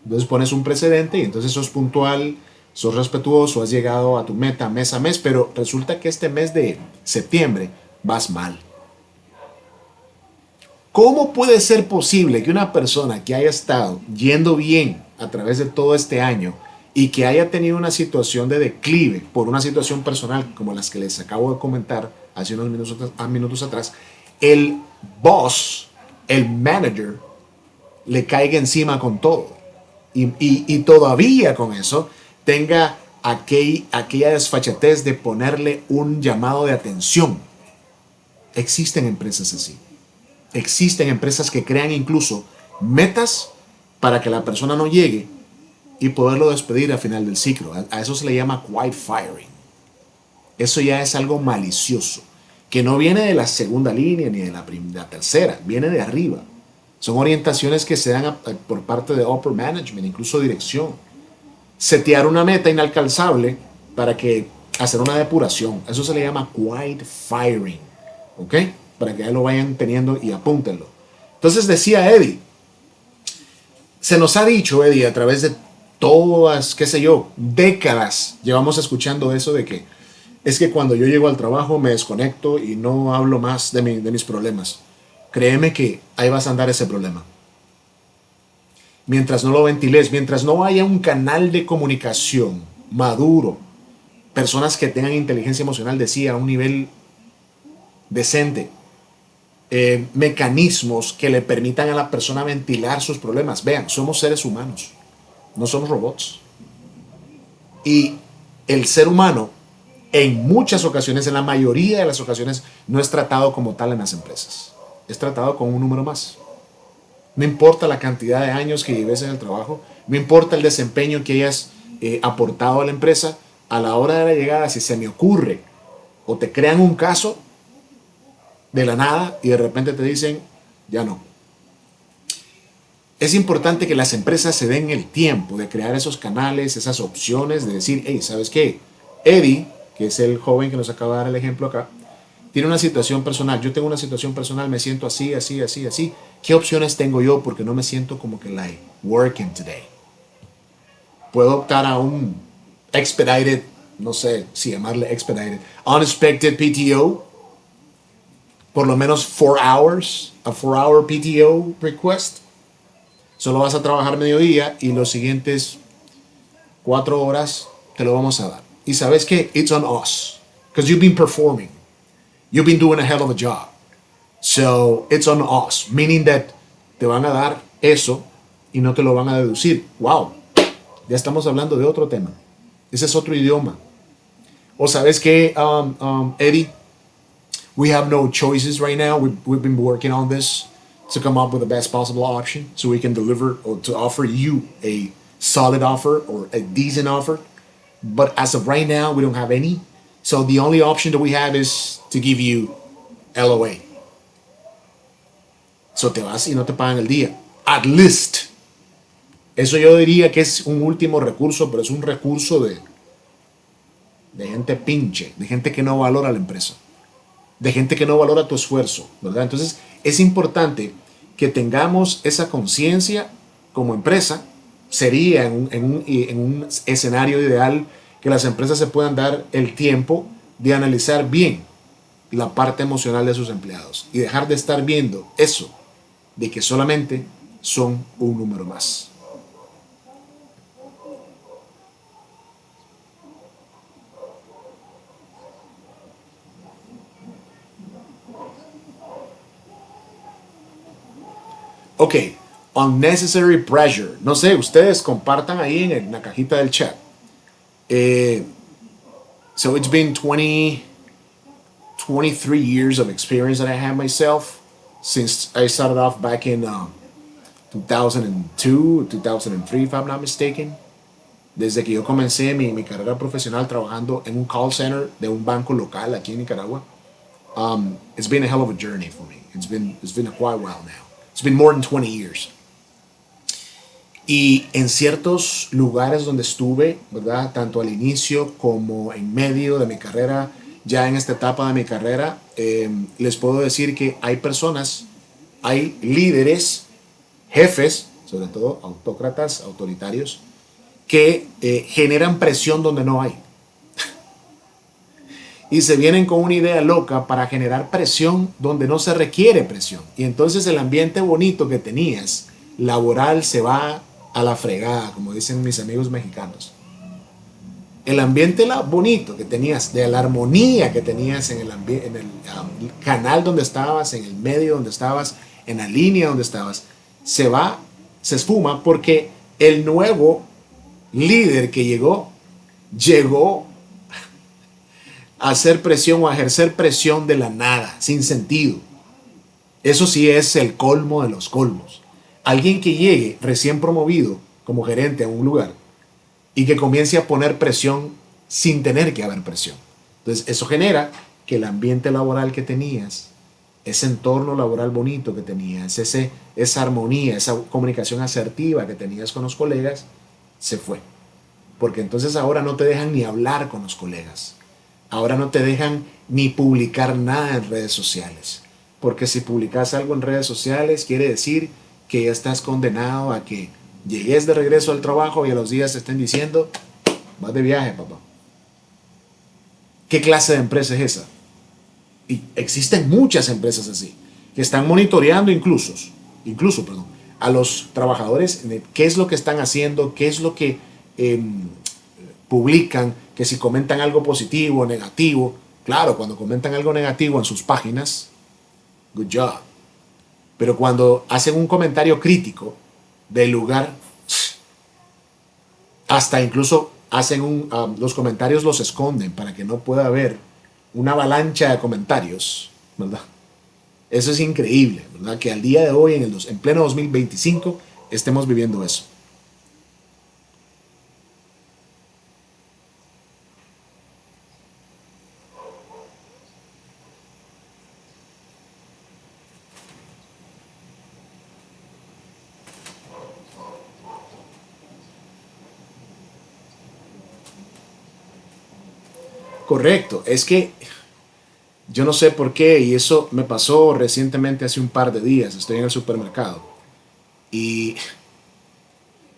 Entonces pones un precedente y entonces sos puntual, sos respetuoso, has llegado a tu meta mes a mes, pero resulta que este mes de septiembre vas mal. ¿Cómo puede ser posible que una persona que haya estado yendo bien a través de todo este año y que haya tenido una situación de declive por una situación personal como las que les acabo de comentar hace unos minutos atrás, el boss, el manager, le caiga encima con todo? Y todavía con eso tenga aquella desfachatez de ponerle un llamado de atención. Existen empresas así. Existen empresas que crean incluso metas para que la persona no llegue y poderlo despedir al final del ciclo. A eso se le llama quiet firing. Eso ya es algo malicioso, que no viene de la segunda línea ni de la tercera, viene de arriba. Son orientaciones que se dan por parte de upper management, incluso dirección. Setear una meta inalcanzable para que hacer una depuración. Eso se le llama quiet firing. ¿Ok? Para que ya lo vayan teniendo y apúntenlo. Entonces decía Eddie, se nos ha dicho, Eddie, a través de todas, qué sé yo, décadas, llevamos escuchando eso de que es que cuando yo llego al trabajo me desconecto y no hablo más de mis problemas. Créeme que ahí vas a andar ese problema. Mientras no lo ventiles, mientras no haya un canal de comunicación maduro, personas que tengan inteligencia emocional, decía, a un nivel decente, mecanismos que le permitan a la persona ventilar sus problemas. Vean, somos seres humanos, no somos robots. Y el ser humano en muchas ocasiones, en la mayoría de las ocasiones, no es tratado como tal en las empresas. Es tratado con un número más. No importa la cantidad de años que lleves en el trabajo, no importa el desempeño que hayas aportado a la empresa, a la hora de la llegada, si se me ocurre o te crean un caso de la nada y de repente te dicen, ya no. Es importante que las empresas se den el tiempo de crear esos canales, esas opciones, de decir, hey, ¿sabes qué? Eddie, que es el joven que nos acaba de dar el ejemplo acá, tiene una situación personal. Yo tengo una situación personal, me siento así, así, así, así. ¿Qué opciones tengo yo? Porque no me siento como que like working today. Puedo optar a un expedited, no sé si llamarle expedited, unexpected PTO, por lo menos 4 hours, a 4-hour PTO request. Solo vas a trabajar mediodía y los siguientes 4 horas te lo vamos a dar. Y sabes que it's on us, because you've been performing. You've been doing a hell of a job. So it's on us, meaning that te van a dar eso y no te lo van a deducir. Wow, ya estamos hablando de otro tema. Ese es otro idioma. O sabes que, Eddie, we have no choices right now. We've been working on this to come up with the best possible option so we can deliver or to offer you a solid offer or a decent offer. But as of right now, we don't have any. So the only option that we have is to give you LOA. So te vas y no te pagan el día. At least. Eso yo diría que es un último recurso, pero es un recurso de gente pinche, de gente que no valora la empresa, de gente que no valora tu esfuerzo, ¿verdad? Entonces es importante que tengamos esa conciencia como empresa. Sería en un escenario ideal que las empresas se puedan dar el tiempo de analizar bien la parte emocional de sus empleados y dejar de estar viendo eso de que solamente son un número más. Ok, unnecessary pressure. No sé, ustedes compartan ahí en la cajita del chat. So it's been 23 years of experience that I have myself since I started off back in 2002, 2003, if I'm not mistaken. Desde que yo comencé mi carrera profesional trabajando en un call center de un banco local aquí en Nicaragua. It's been a hell of a journey for me. It's been a quite while now. It's been more than 20 years. Y en ciertos lugares donde estuve, ¿verdad? Tanto al inicio como en medio de mi carrera, ya en esta etapa de mi carrera, les puedo decir que hay personas, hay líderes, jefes, sobre todo autócratas, autoritarios, que generan presión donde no hay. Y se vienen con una idea loca para generar presión donde no se requiere presión. Y entonces el ambiente bonito que tenías, laboral, se va a la fregada, como dicen mis amigos mexicanos. El ambiente bonito que tenías, de la armonía que tenías en el canal donde estabas, en el medio donde estabas, en la línea donde estabas, se esfuma porque el nuevo líder que llegó a hacer presión o a ejercer presión de la nada, sin sentido. Eso sí es el colmo de los colmos. Alguien que llegue recién promovido como gerente a un lugar y que comience a poner presión sin tener que haber presión. Entonces eso genera que el ambiente laboral que tenías, ese entorno laboral bonito que tenías, esa armonía, esa comunicación asertiva que tenías con los colegas, se fue. Porque entonces ahora no te dejan ni hablar con los colegas. Ahora no te dejan ni publicar nada en redes sociales. Porque si publicas algo en redes sociales, quiere decir que ya estás condenado a que llegues de regreso al trabajo y a los días te estén diciendo, vas de viaje, papá. ¿Qué clase de empresa es esa? Y existen muchas empresas así, que están monitoreando incluso, a los trabajadores, qué es lo que están haciendo, qué es lo que publican, que si comentan algo positivo o negativo. Claro, cuando comentan algo negativo en sus páginas, good job. Pero cuando hacen un comentario crítico del lugar, hasta incluso los comentarios los esconden para que no pueda haber una avalancha de comentarios, ¿verdad? Eso es increíble, ¿verdad? Que al día de hoy, en pleno 2025, estemos viviendo eso. Correcto, es que yo no sé por qué, y eso me pasó recientemente hace un par de días. Estoy en el supermercado y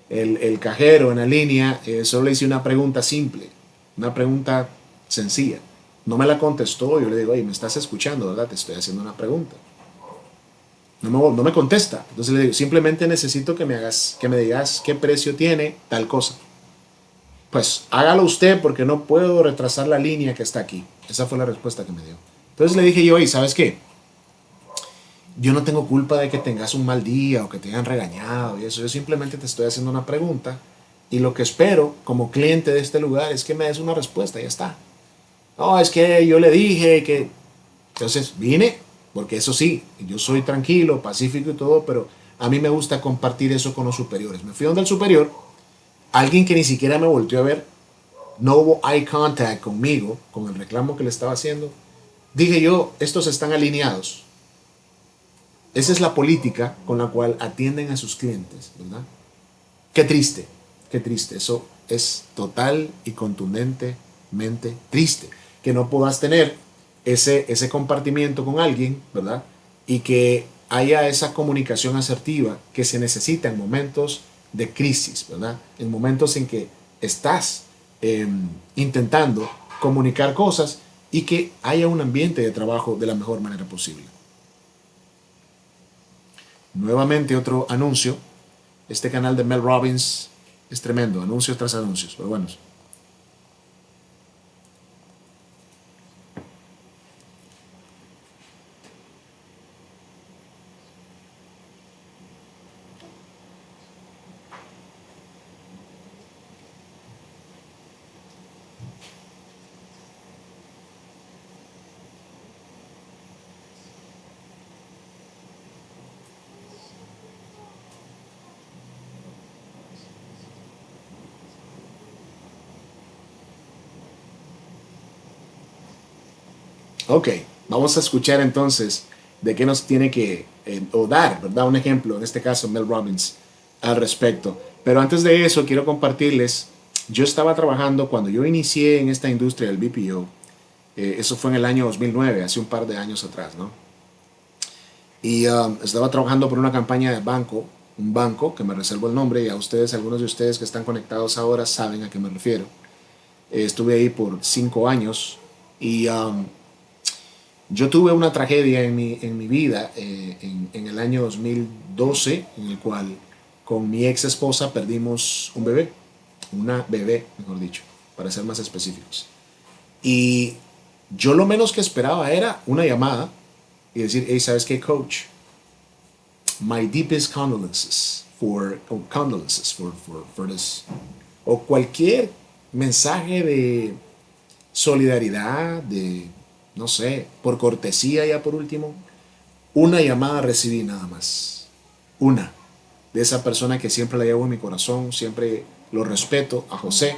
el cajero en la línea solo le hice una pregunta simple, una pregunta sencilla. No me la contestó. Yo le digo, oye, me estás escuchando, ¿verdad? Te estoy haciendo una pregunta. No me contesta. Entonces le digo, simplemente necesito que me digas qué precio tiene tal cosa. Pues hágalo usted porque no puedo retrasar la línea que está aquí. Esa fue la respuesta que me dio. Entonces le dije yo, oye, ¿sabes qué? Yo no tengo culpa de que tengas un mal día o que te hayan regañado y eso. Yo simplemente te estoy haciendo una pregunta y lo que espero como cliente de este lugar es que me des una respuesta y ya está. No, es que yo le dije que... Entonces vine, porque eso sí, yo soy tranquilo, pacífico y todo, pero a mí me gusta compartir eso con los superiores. Me fui donde el superior, alguien que ni siquiera me volteó a ver, no hubo eye contact conmigo, con el reclamo que le estaba haciendo. Dije yo, estos están alineados. Esa es la política con la cual atienden a sus clientes, ¿verdad? Qué triste, qué triste. Eso es total y contundentemente triste. Que no puedas tener ese compartimiento con alguien, ¿verdad? Y que haya esa comunicación asertiva que se necesita en momentos de crisis, ¿verdad? En momentos en que estás intentando comunicar cosas y que haya un ambiente de trabajo de la mejor manera posible. Nuevamente otro anuncio. Este canal de Mel Robbins es tremendo, anuncios tras anuncios, pero bueno. Ok, vamos a escuchar entonces de qué nos tiene que, o dar, ¿verdad? Un ejemplo, en este caso Mel Robbins, al respecto. Pero antes de eso, quiero compartirles, yo estaba trabajando cuando yo inicié en esta industria del BPO, eso fue en el año 2009, hace un par de años atrás, ¿no? Y estaba trabajando por una campaña de banco, un banco que me reservo el nombre, y a ustedes, algunos de ustedes que están conectados ahora saben a qué me refiero. Estuve ahí por 5 años y... yo tuve una tragedia en mi vida en el año 2012, en el cual con mi ex esposa perdimos un bebé, una bebé, mejor dicho, para ser más específicos. Y yo lo menos que esperaba era una llamada y decir, hey, ¿sabes qué, coach? My deepest condolences for this. O cualquier mensaje de solidaridad, de no sé, por cortesía ya por último, una llamada recibí nada más. Una. De esa persona que siempre la llevo en mi corazón, siempre lo respeto, a José.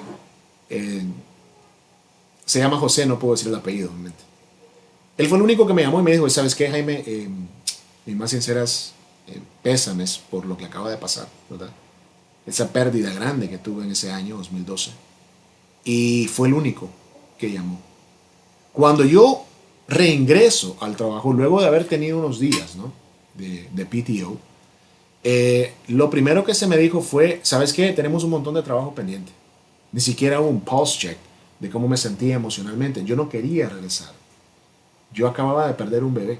Se llama José, no puedo decir el apellido, obviamente. Él fue el único que me llamó y me dijo, ¿sabes qué, Jaime? Mis más sinceras pésames por lo que acaba de pasar, ¿verdad? Esa pérdida grande que tuve en ese año 2012. Y fue el único que llamó. Cuando yo reingreso al trabajo, luego de haber tenido unos días, ¿no?, de PTO, lo primero que se me dijo fue, ¿sabes qué? Tenemos un montón de trabajo pendiente. Ni siquiera un pulse check de cómo me sentía emocionalmente. Yo no quería regresar. Yo acababa de perder un bebé.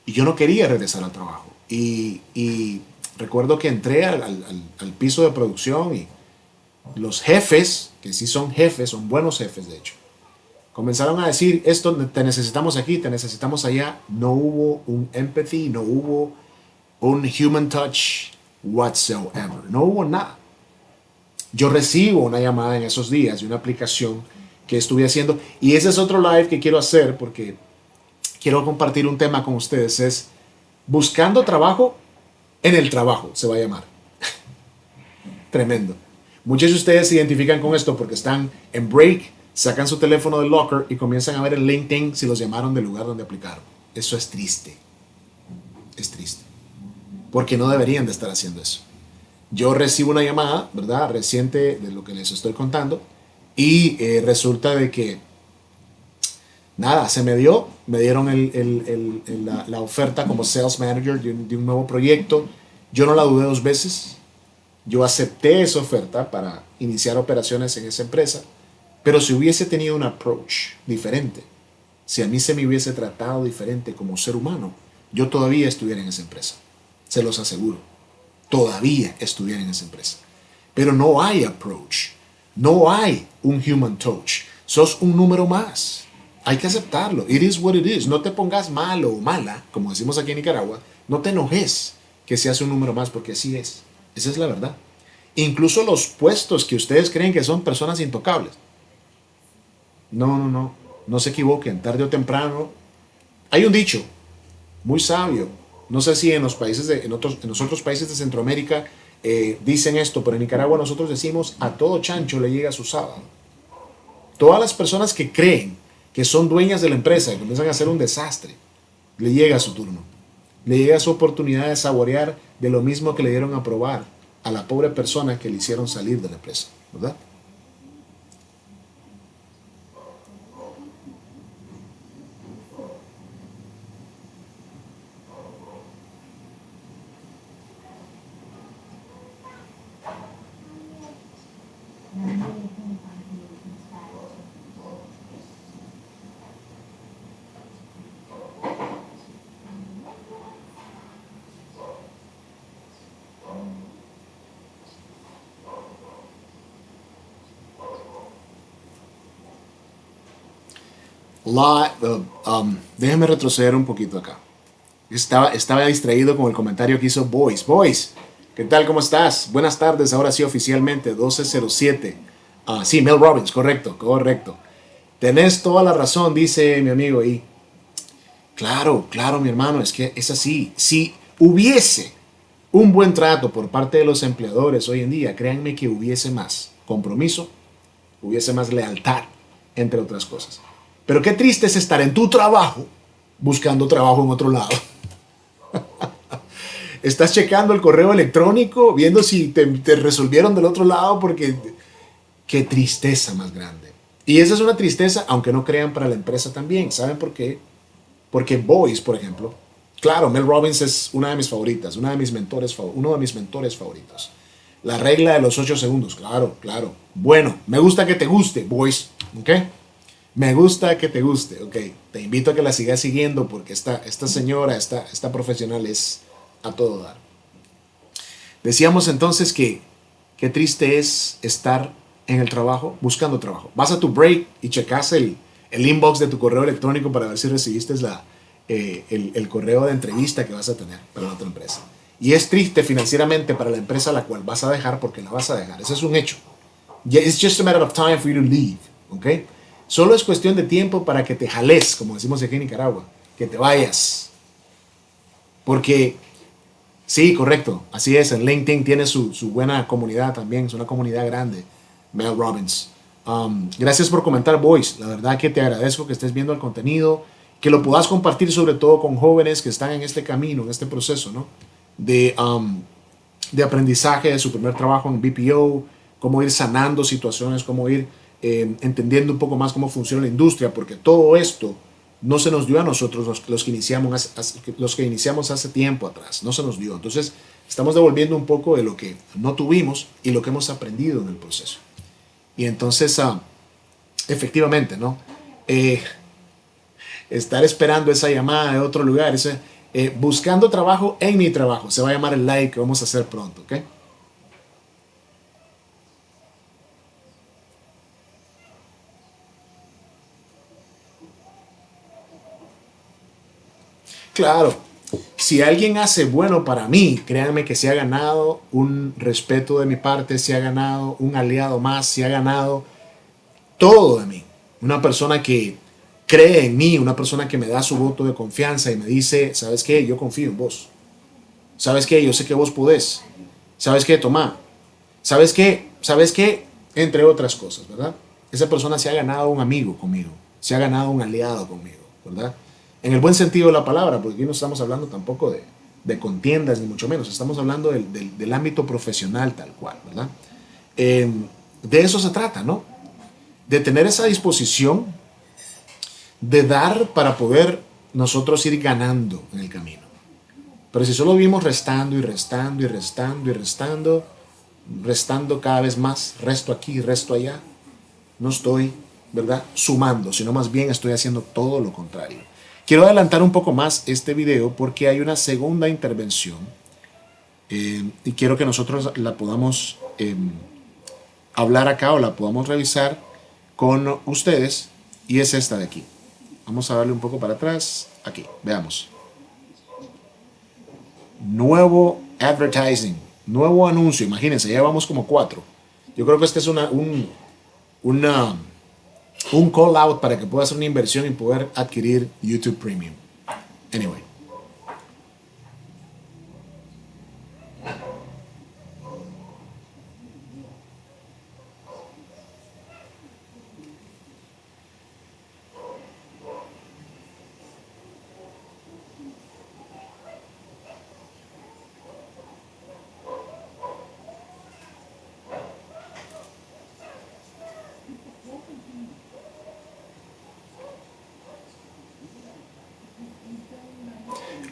Y yo no quería regresar al trabajo. Y recuerdo que entré al piso de producción y los jefes, que sí son jefes, son buenos jefes de hecho, comenzaron a decir, esto, te necesitamos aquí, te necesitamos allá. No hubo un empathy, no hubo un human touch whatsoever. No hubo nada. Yo recibo una llamada en esos días de una aplicación que estuve haciendo y ese es otro live que quiero hacer porque quiero compartir un tema con ustedes. Es buscando trabajo en el trabajo, se va a llamar. Tremendo. Muchos de ustedes se identifican con esto porque están en break, sacan su teléfono del locker y comienzan a ver en LinkedIn si los llamaron del lugar donde aplicaron. Eso es triste. Es triste. Porque no deberían de estar haciendo eso. Yo recibo una llamada, ¿verdad? Reciente de lo que les estoy contando y resulta de que nada, se me dio, me dieron la oferta como sales manager de un nuevo proyecto. Yo no la dudé dos veces. Yo acepté esa oferta para iniciar operaciones en esa empresa, pero si hubiese tenido un approach diferente, si a mí se me hubiese tratado diferente como ser humano, yo todavía estuviera en esa empresa. Se los aseguro. Todavía estuviera en esa empresa. Pero no hay approach. No hay un human touch. Sos un número más. Hay que aceptarlo. It is what it is. No te pongas malo o mala, como decimos aquí en Nicaragua. No te enojes que seas un número más, porque así es. Esa es la verdad. Incluso los puestos que ustedes creen que son personas intocables. No. No se equivoquen. Tarde o temprano. Hay un dicho muy sabio. No sé si en los otros países de Centroamérica dicen esto, pero en Nicaragua nosotros decimos a todo chancho le llega su sábado. Todas las personas que creen que son dueñas de la empresa y comienzan a hacer un desastre, le llega su turno. Le llega su oportunidad de saborear de lo mismo que le dieron a probar a la pobre persona que le hicieron salir de la empresa, ¿verdad? Déjeme retroceder un poquito acá. Estaba distraído con el comentario que hizo Boys. Boys, ¿qué tal? ¿Cómo estás? Buenas tardes, ahora sí oficialmente, 12:07. Sí, Mel Robbins, correcto. Tenés toda la razón, dice mi amigo ahí. Claro, mi hermano, es que es así. Si hubiese un buen trato por parte de los empleadores hoy en día, créanme que hubiese más compromiso, hubiese más lealtad, entre otras cosas. Pero qué triste es estar en tu trabajo buscando trabajo en otro lado. Estás checando el correo electrónico, viendo si te resolvieron del otro lado, porque qué tristeza más grande. Y esa es una tristeza, aunque no crean, para la empresa también. ¿Saben por qué? Porque Boys, por ejemplo, claro, Mel Robbins es una de mis favoritas, uno de mis mentores favoritos. La regla de los 8 segundos, claro. Bueno, me gusta que te guste, Boys, ¿ok? Me gusta que te guste, ok. Te invito a que la sigas siguiendo porque esta señora, esta profesional es a todo dar. Decíamos entonces que qué triste es estar en el trabajo, buscando trabajo. Vas a tu break y checas el inbox de tu correo electrónico para ver si recibiste el correo de entrevista que vas a tener para la otra empresa. Y es triste financieramente para la empresa a la cual vas a dejar, porque la vas a dejar. Ese es un hecho. It's just a matter of time for you to leave, ¿ok? Solo es cuestión de tiempo para que te jales, como decimos aquí en Nicaragua, que te vayas. Porque, sí, correcto, así es, en LinkedIn tiene su buena comunidad también, es una comunidad grande, Mel Robbins. Gracias por comentar, Boys. La verdad que te agradezco que estés viendo el contenido, que lo puedas compartir sobre todo con jóvenes que están en este camino, en este proceso, ¿no? De aprendizaje de su primer trabajo en BPO, cómo ir sanando situaciones, cómo ir entendiendo un poco más cómo funciona la industria, porque todo esto no se nos dio a nosotros los que iniciamos hace tiempo atrás, no se nos dio. Entonces estamos devolviendo un poco de lo que no tuvimos y lo que hemos aprendido en el proceso. Y entonces, efectivamente, ¿no? Estar esperando esa llamada de otro lugar, buscando trabajo en mi trabajo, se va a llamar el live que vamos a hacer pronto, ¿ok? Claro, si alguien hace bueno para mí, créanme que se ha ganado un respeto de mi parte, se ha ganado un aliado más, se ha ganado todo de mí. Una persona que cree en mí, una persona que me da su voto de confianza y me dice, ¿sabes qué? Yo confío en vos. ¿Sabes qué? Yo sé que vos podés. ¿Sabes qué? Tomá. ¿Sabes qué? ¿Sabes qué? Entre otras cosas, ¿verdad? Esa persona se ha ganado un amigo conmigo, se ha ganado un aliado conmigo, ¿verdad? En el buen sentido de la palabra, porque aquí no estamos hablando tampoco de contiendas, ni mucho menos, estamos hablando del ámbito profesional tal cual, ¿verdad? De eso se trata, ¿no? De tener esa disposición de dar para poder nosotros ir ganando en el camino. Pero si solo vivimos restando y restando y restando y restando, restando cada vez más, resto aquí, resto allá, no estoy, ¿verdad?, sumando, sino más bien estoy haciendo todo lo contrario. Quiero adelantar un poco más este video porque hay una segunda intervención y quiero que nosotros la podamos hablar acá o la podamos revisar con ustedes, y es esta de aquí. Vamos a darle un poco para atrás, aquí, veamos. Nuevo advertising, nuevo anuncio, imagínense, ya vamos como 4. Yo creo que este es un call out para que pueda hacer una inversión y poder adquirir YouTube Premium. Anyway.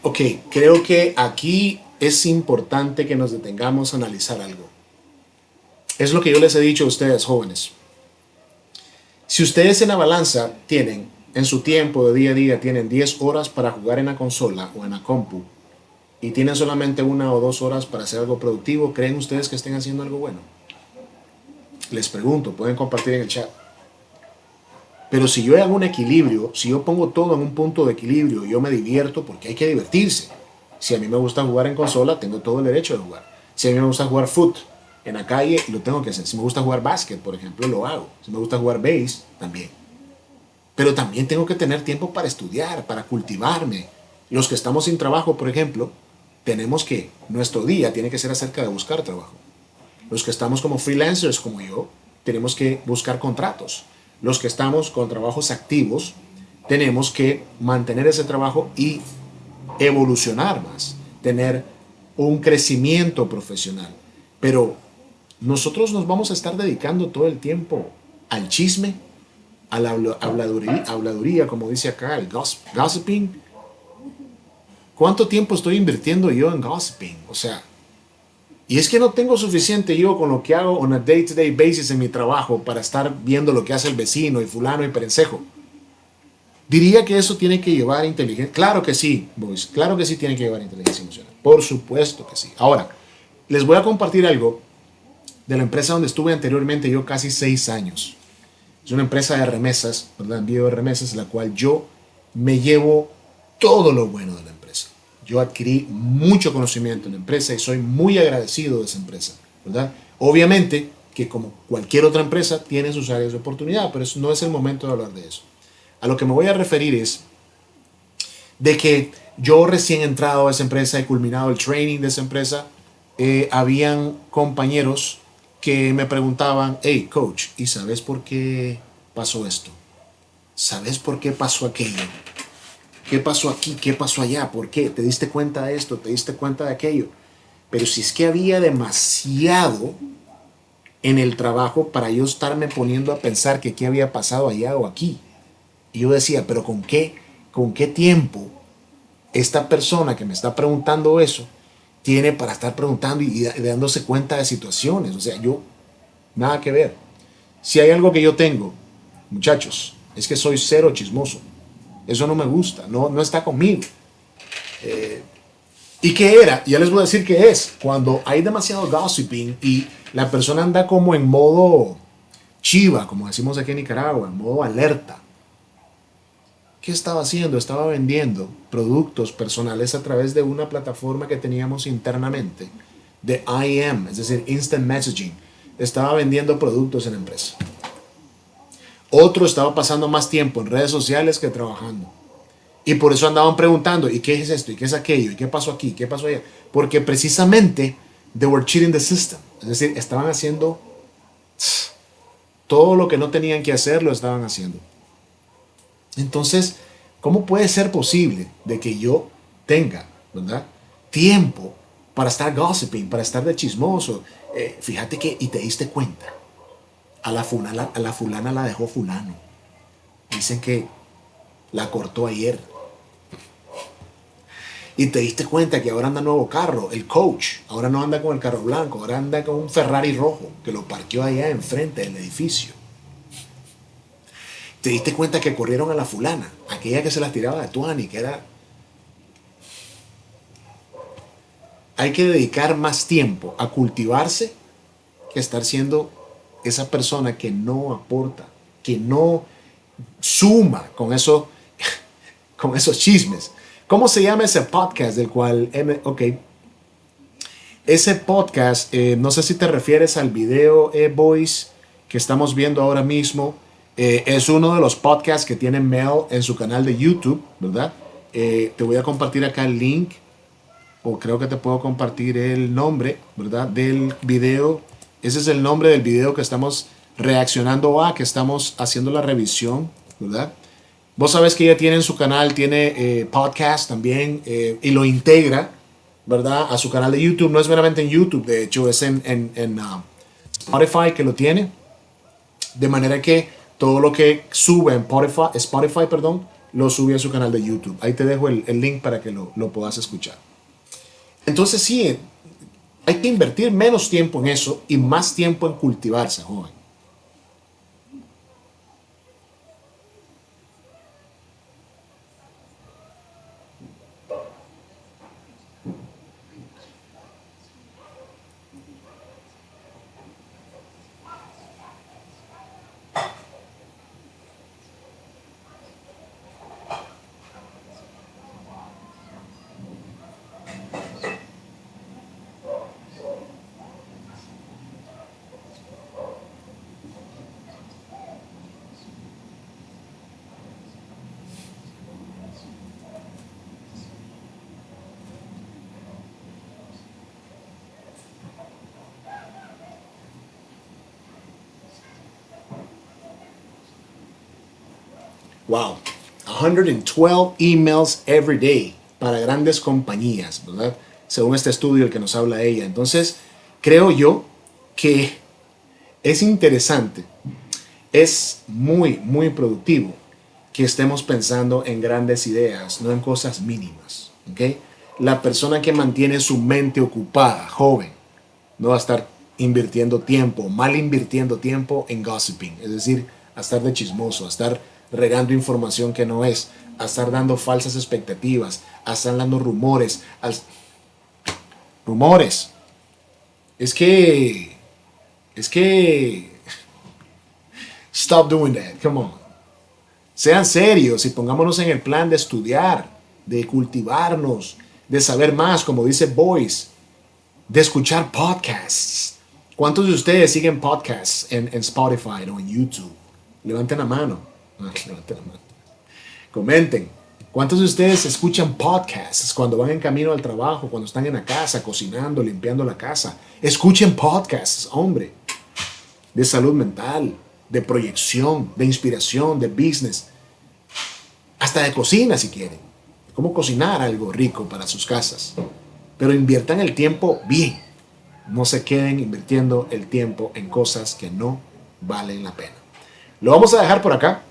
Ok, creo que aquí es importante que nos detengamos a analizar algo. Es lo que yo les he dicho a ustedes, jóvenes. Si ustedes en la balanza tienen, en su tiempo de día a día, tienen 10 horas para jugar en la consola o en la compu y tienen solamente 1 o 2 horas para hacer algo productivo, ¿creen ustedes que estén haciendo algo bueno? Les pregunto, pueden compartir en el chat. Pero si yo hago un equilibrio, si yo pongo todo en un punto de equilibrio, yo me divierto porque hay que divertirse. Si a mí me gusta jugar en consola, tengo todo el derecho de jugar. Si a mí me gusta jugar foot en la calle, lo tengo que hacer. Si me gusta jugar básquet, por ejemplo, lo hago. Si me gusta jugar base, también. Pero también tengo que tener tiempo para estudiar, para cultivarme. Los que estamos sin trabajo, por ejemplo, tenemos que, nuestro día tiene que ser acerca de buscar trabajo. Los que estamos como freelancers, como yo, tenemos que buscar contratos. Los que estamos con trabajos activos, tenemos que mantener ese trabajo y evolucionar más, tener un crecimiento profesional. Pero nosotros nos vamos a estar dedicando todo el tiempo al chisme, a la habladuría, como dice acá, el gossiping. ¿Cuánto tiempo estoy invirtiendo yo en gossiping? O sea, y es que no tengo suficiente yo con lo que hago on a day-to-day basis en mi trabajo para estar viendo lo que hace el vecino y fulano y perencejo. Diría que eso tiene que llevar inteligencia. Claro que sí, boys. Claro que sí tiene que llevar inteligencia emocional. Por supuesto que sí. Ahora, les voy a compartir algo de la empresa donde estuve anteriormente yo casi 6 años. Es una empresa de remesas, ¿verdad? Envío de remesas, la cual yo me llevo todo lo bueno de la empresa. Yo adquirí mucho conocimiento en la empresa y soy muy agradecido de esa empresa, ¿verdad? Obviamente que como cualquier otra empresa tiene sus áreas de oportunidad, pero eso no es el momento de hablar de eso. A lo que me voy a referir es de que yo recién entrado a esa empresa, he culminado el training de esa empresa, habían compañeros que me preguntaban, hey coach, ¿y sabes por qué pasó esto? ¿Sabes por qué pasó aquello? ¿Qué pasó aquí? ¿Qué pasó allá? ¿Por qué? ¿Te diste cuenta de esto? ¿Te diste cuenta de aquello? Pero si es que había demasiado en el trabajo para yo estarme poniendo a pensar que qué había pasado allá o aquí. Y yo decía, pero ¿con qué tiempo esta persona que me está preguntando eso tiene para estar preguntando y dándose cuenta de situaciones? O sea, yo, nada que ver. Si hay algo que yo tengo, muchachos, es que soy cero chismoso. Eso no me gusta, no está conmigo. ¿Y qué era? Ya les voy a decir qué es. Cuando hay demasiado gossiping y la persona anda como en modo chiva, como decimos aquí en Nicaragua, en modo alerta. ¿Qué estaba haciendo? Estaba vendiendo productos personales a través de una plataforma que teníamos internamente de IM, es decir, Instant Messaging. Estaba vendiendo productos en la empresa. Otro estaba pasando más tiempo en redes sociales que trabajando. Y por eso andaban preguntando, ¿y qué es esto? ¿Y qué es aquello? ¿Y qué pasó aquí? ¿Qué pasó allá? Porque precisamente they were cheating the system. Es decir, estaban haciendo todo lo que no tenían que hacer, lo estaban haciendo. Entonces, ¿cómo puede ser posible de que yo tenga, ¿verdad?, tiempo para estar gossiping, para estar de chismoso? Fíjate que, y te diste cuenta, a la fulana la dejó fulano. Dicen que la cortó ayer. Y te diste cuenta que ahora anda nuevo carro, el coach. Ahora no anda con el carro blanco, ahora anda con un Ferrari rojo que lo parqueó allá enfrente del edificio. Te diste cuenta que corrieron a la fulana, aquella que se las tiraba de tuani, que era... Hay que dedicar más tiempo a cultivarse que estar siendo esa persona que no aporta, que no suma con eso, con esos chismes. ¿Cómo se llama ese podcast del cual... Ok. Ese podcast, no sé si te refieres al video Voice que estamos viendo ahora mismo. Es uno de los podcasts que tiene Mel en su canal de YouTube, ¿verdad? Te voy a compartir acá el link, o creo que te puedo compartir el nombre, ¿verdad?, del video. Ese es el nombre del video que estamos reaccionando a, que estamos haciendo la revisión, ¿verdad? Vos sabés que ella tiene en su canal, tiene podcast también, y lo integra, ¿verdad?, a su canal de YouTube. No es meramente en YouTube, de hecho es en Spotify que lo tiene. De manera que todo lo que sube en Spotify, lo sube a su canal de YouTube. Ahí te dejo el link para que lo puedas escuchar. Entonces sí, hay que invertir menos tiempo en eso y más tiempo en cultivarse, joven. Wow, 112 emails every day para grandes compañías, ¿verdad? Según este estudio el que nos habla ella. Entonces, creo yo que es interesante, es muy, muy productivo que estemos pensando en grandes ideas, no en cosas mínimas, ¿ok? La persona que mantiene su mente ocupada, joven, no va a estar invirtiendo tiempo, mal invirtiendo tiempo en gossiping, es decir, a estar de chismoso, a estar regando información que no es, a estar dando falsas expectativas, a estar dando rumores. Rumores. Es que... Stop doing that, come on. Sean serios y pongámonos en el plan de estudiar, de cultivarnos, de saber más, como dice Boyce, de escuchar podcasts. ¿Cuántos de ustedes siguen podcasts en Spotify o en YouTube? Levanten la mano. Levanten la mano. Comenten. ¿Cuántos de ustedes escuchan podcasts cuando van en camino al trabajo, cuando están en la casa, cocinando, limpiando la casa? Escuchen podcasts, hombre, de salud mental, de proyección, de inspiración, de business, hasta de cocina si quieren. Cómo cocinar algo rico para sus casas. Pero inviertan el tiempo bien. No se queden invirtiendo el tiempo en cosas que no valen la pena. Lo vamos a dejar por acá.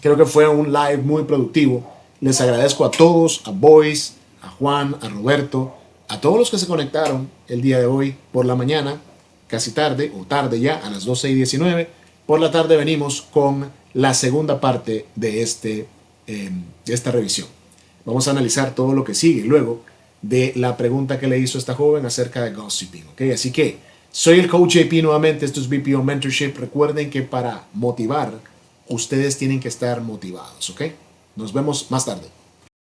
Creo que fue un live muy productivo. Les agradezco a todos, a Boyce, a Juan, a Roberto, a todos los que se conectaron el día de hoy por la mañana, casi tarde o tarde ya, a las 12:19. Por la tarde venimos con la segunda parte de esta revisión. Vamos a analizar todo lo que sigue luego de la pregunta que le hizo esta joven acerca de gossiping. ¿Okay? Así que soy el Coach JP nuevamente, esto es BPO Mentorship. Recuerden que para motivar, ustedes tienen que estar motivados. ¿Ok? Nos vemos más tarde.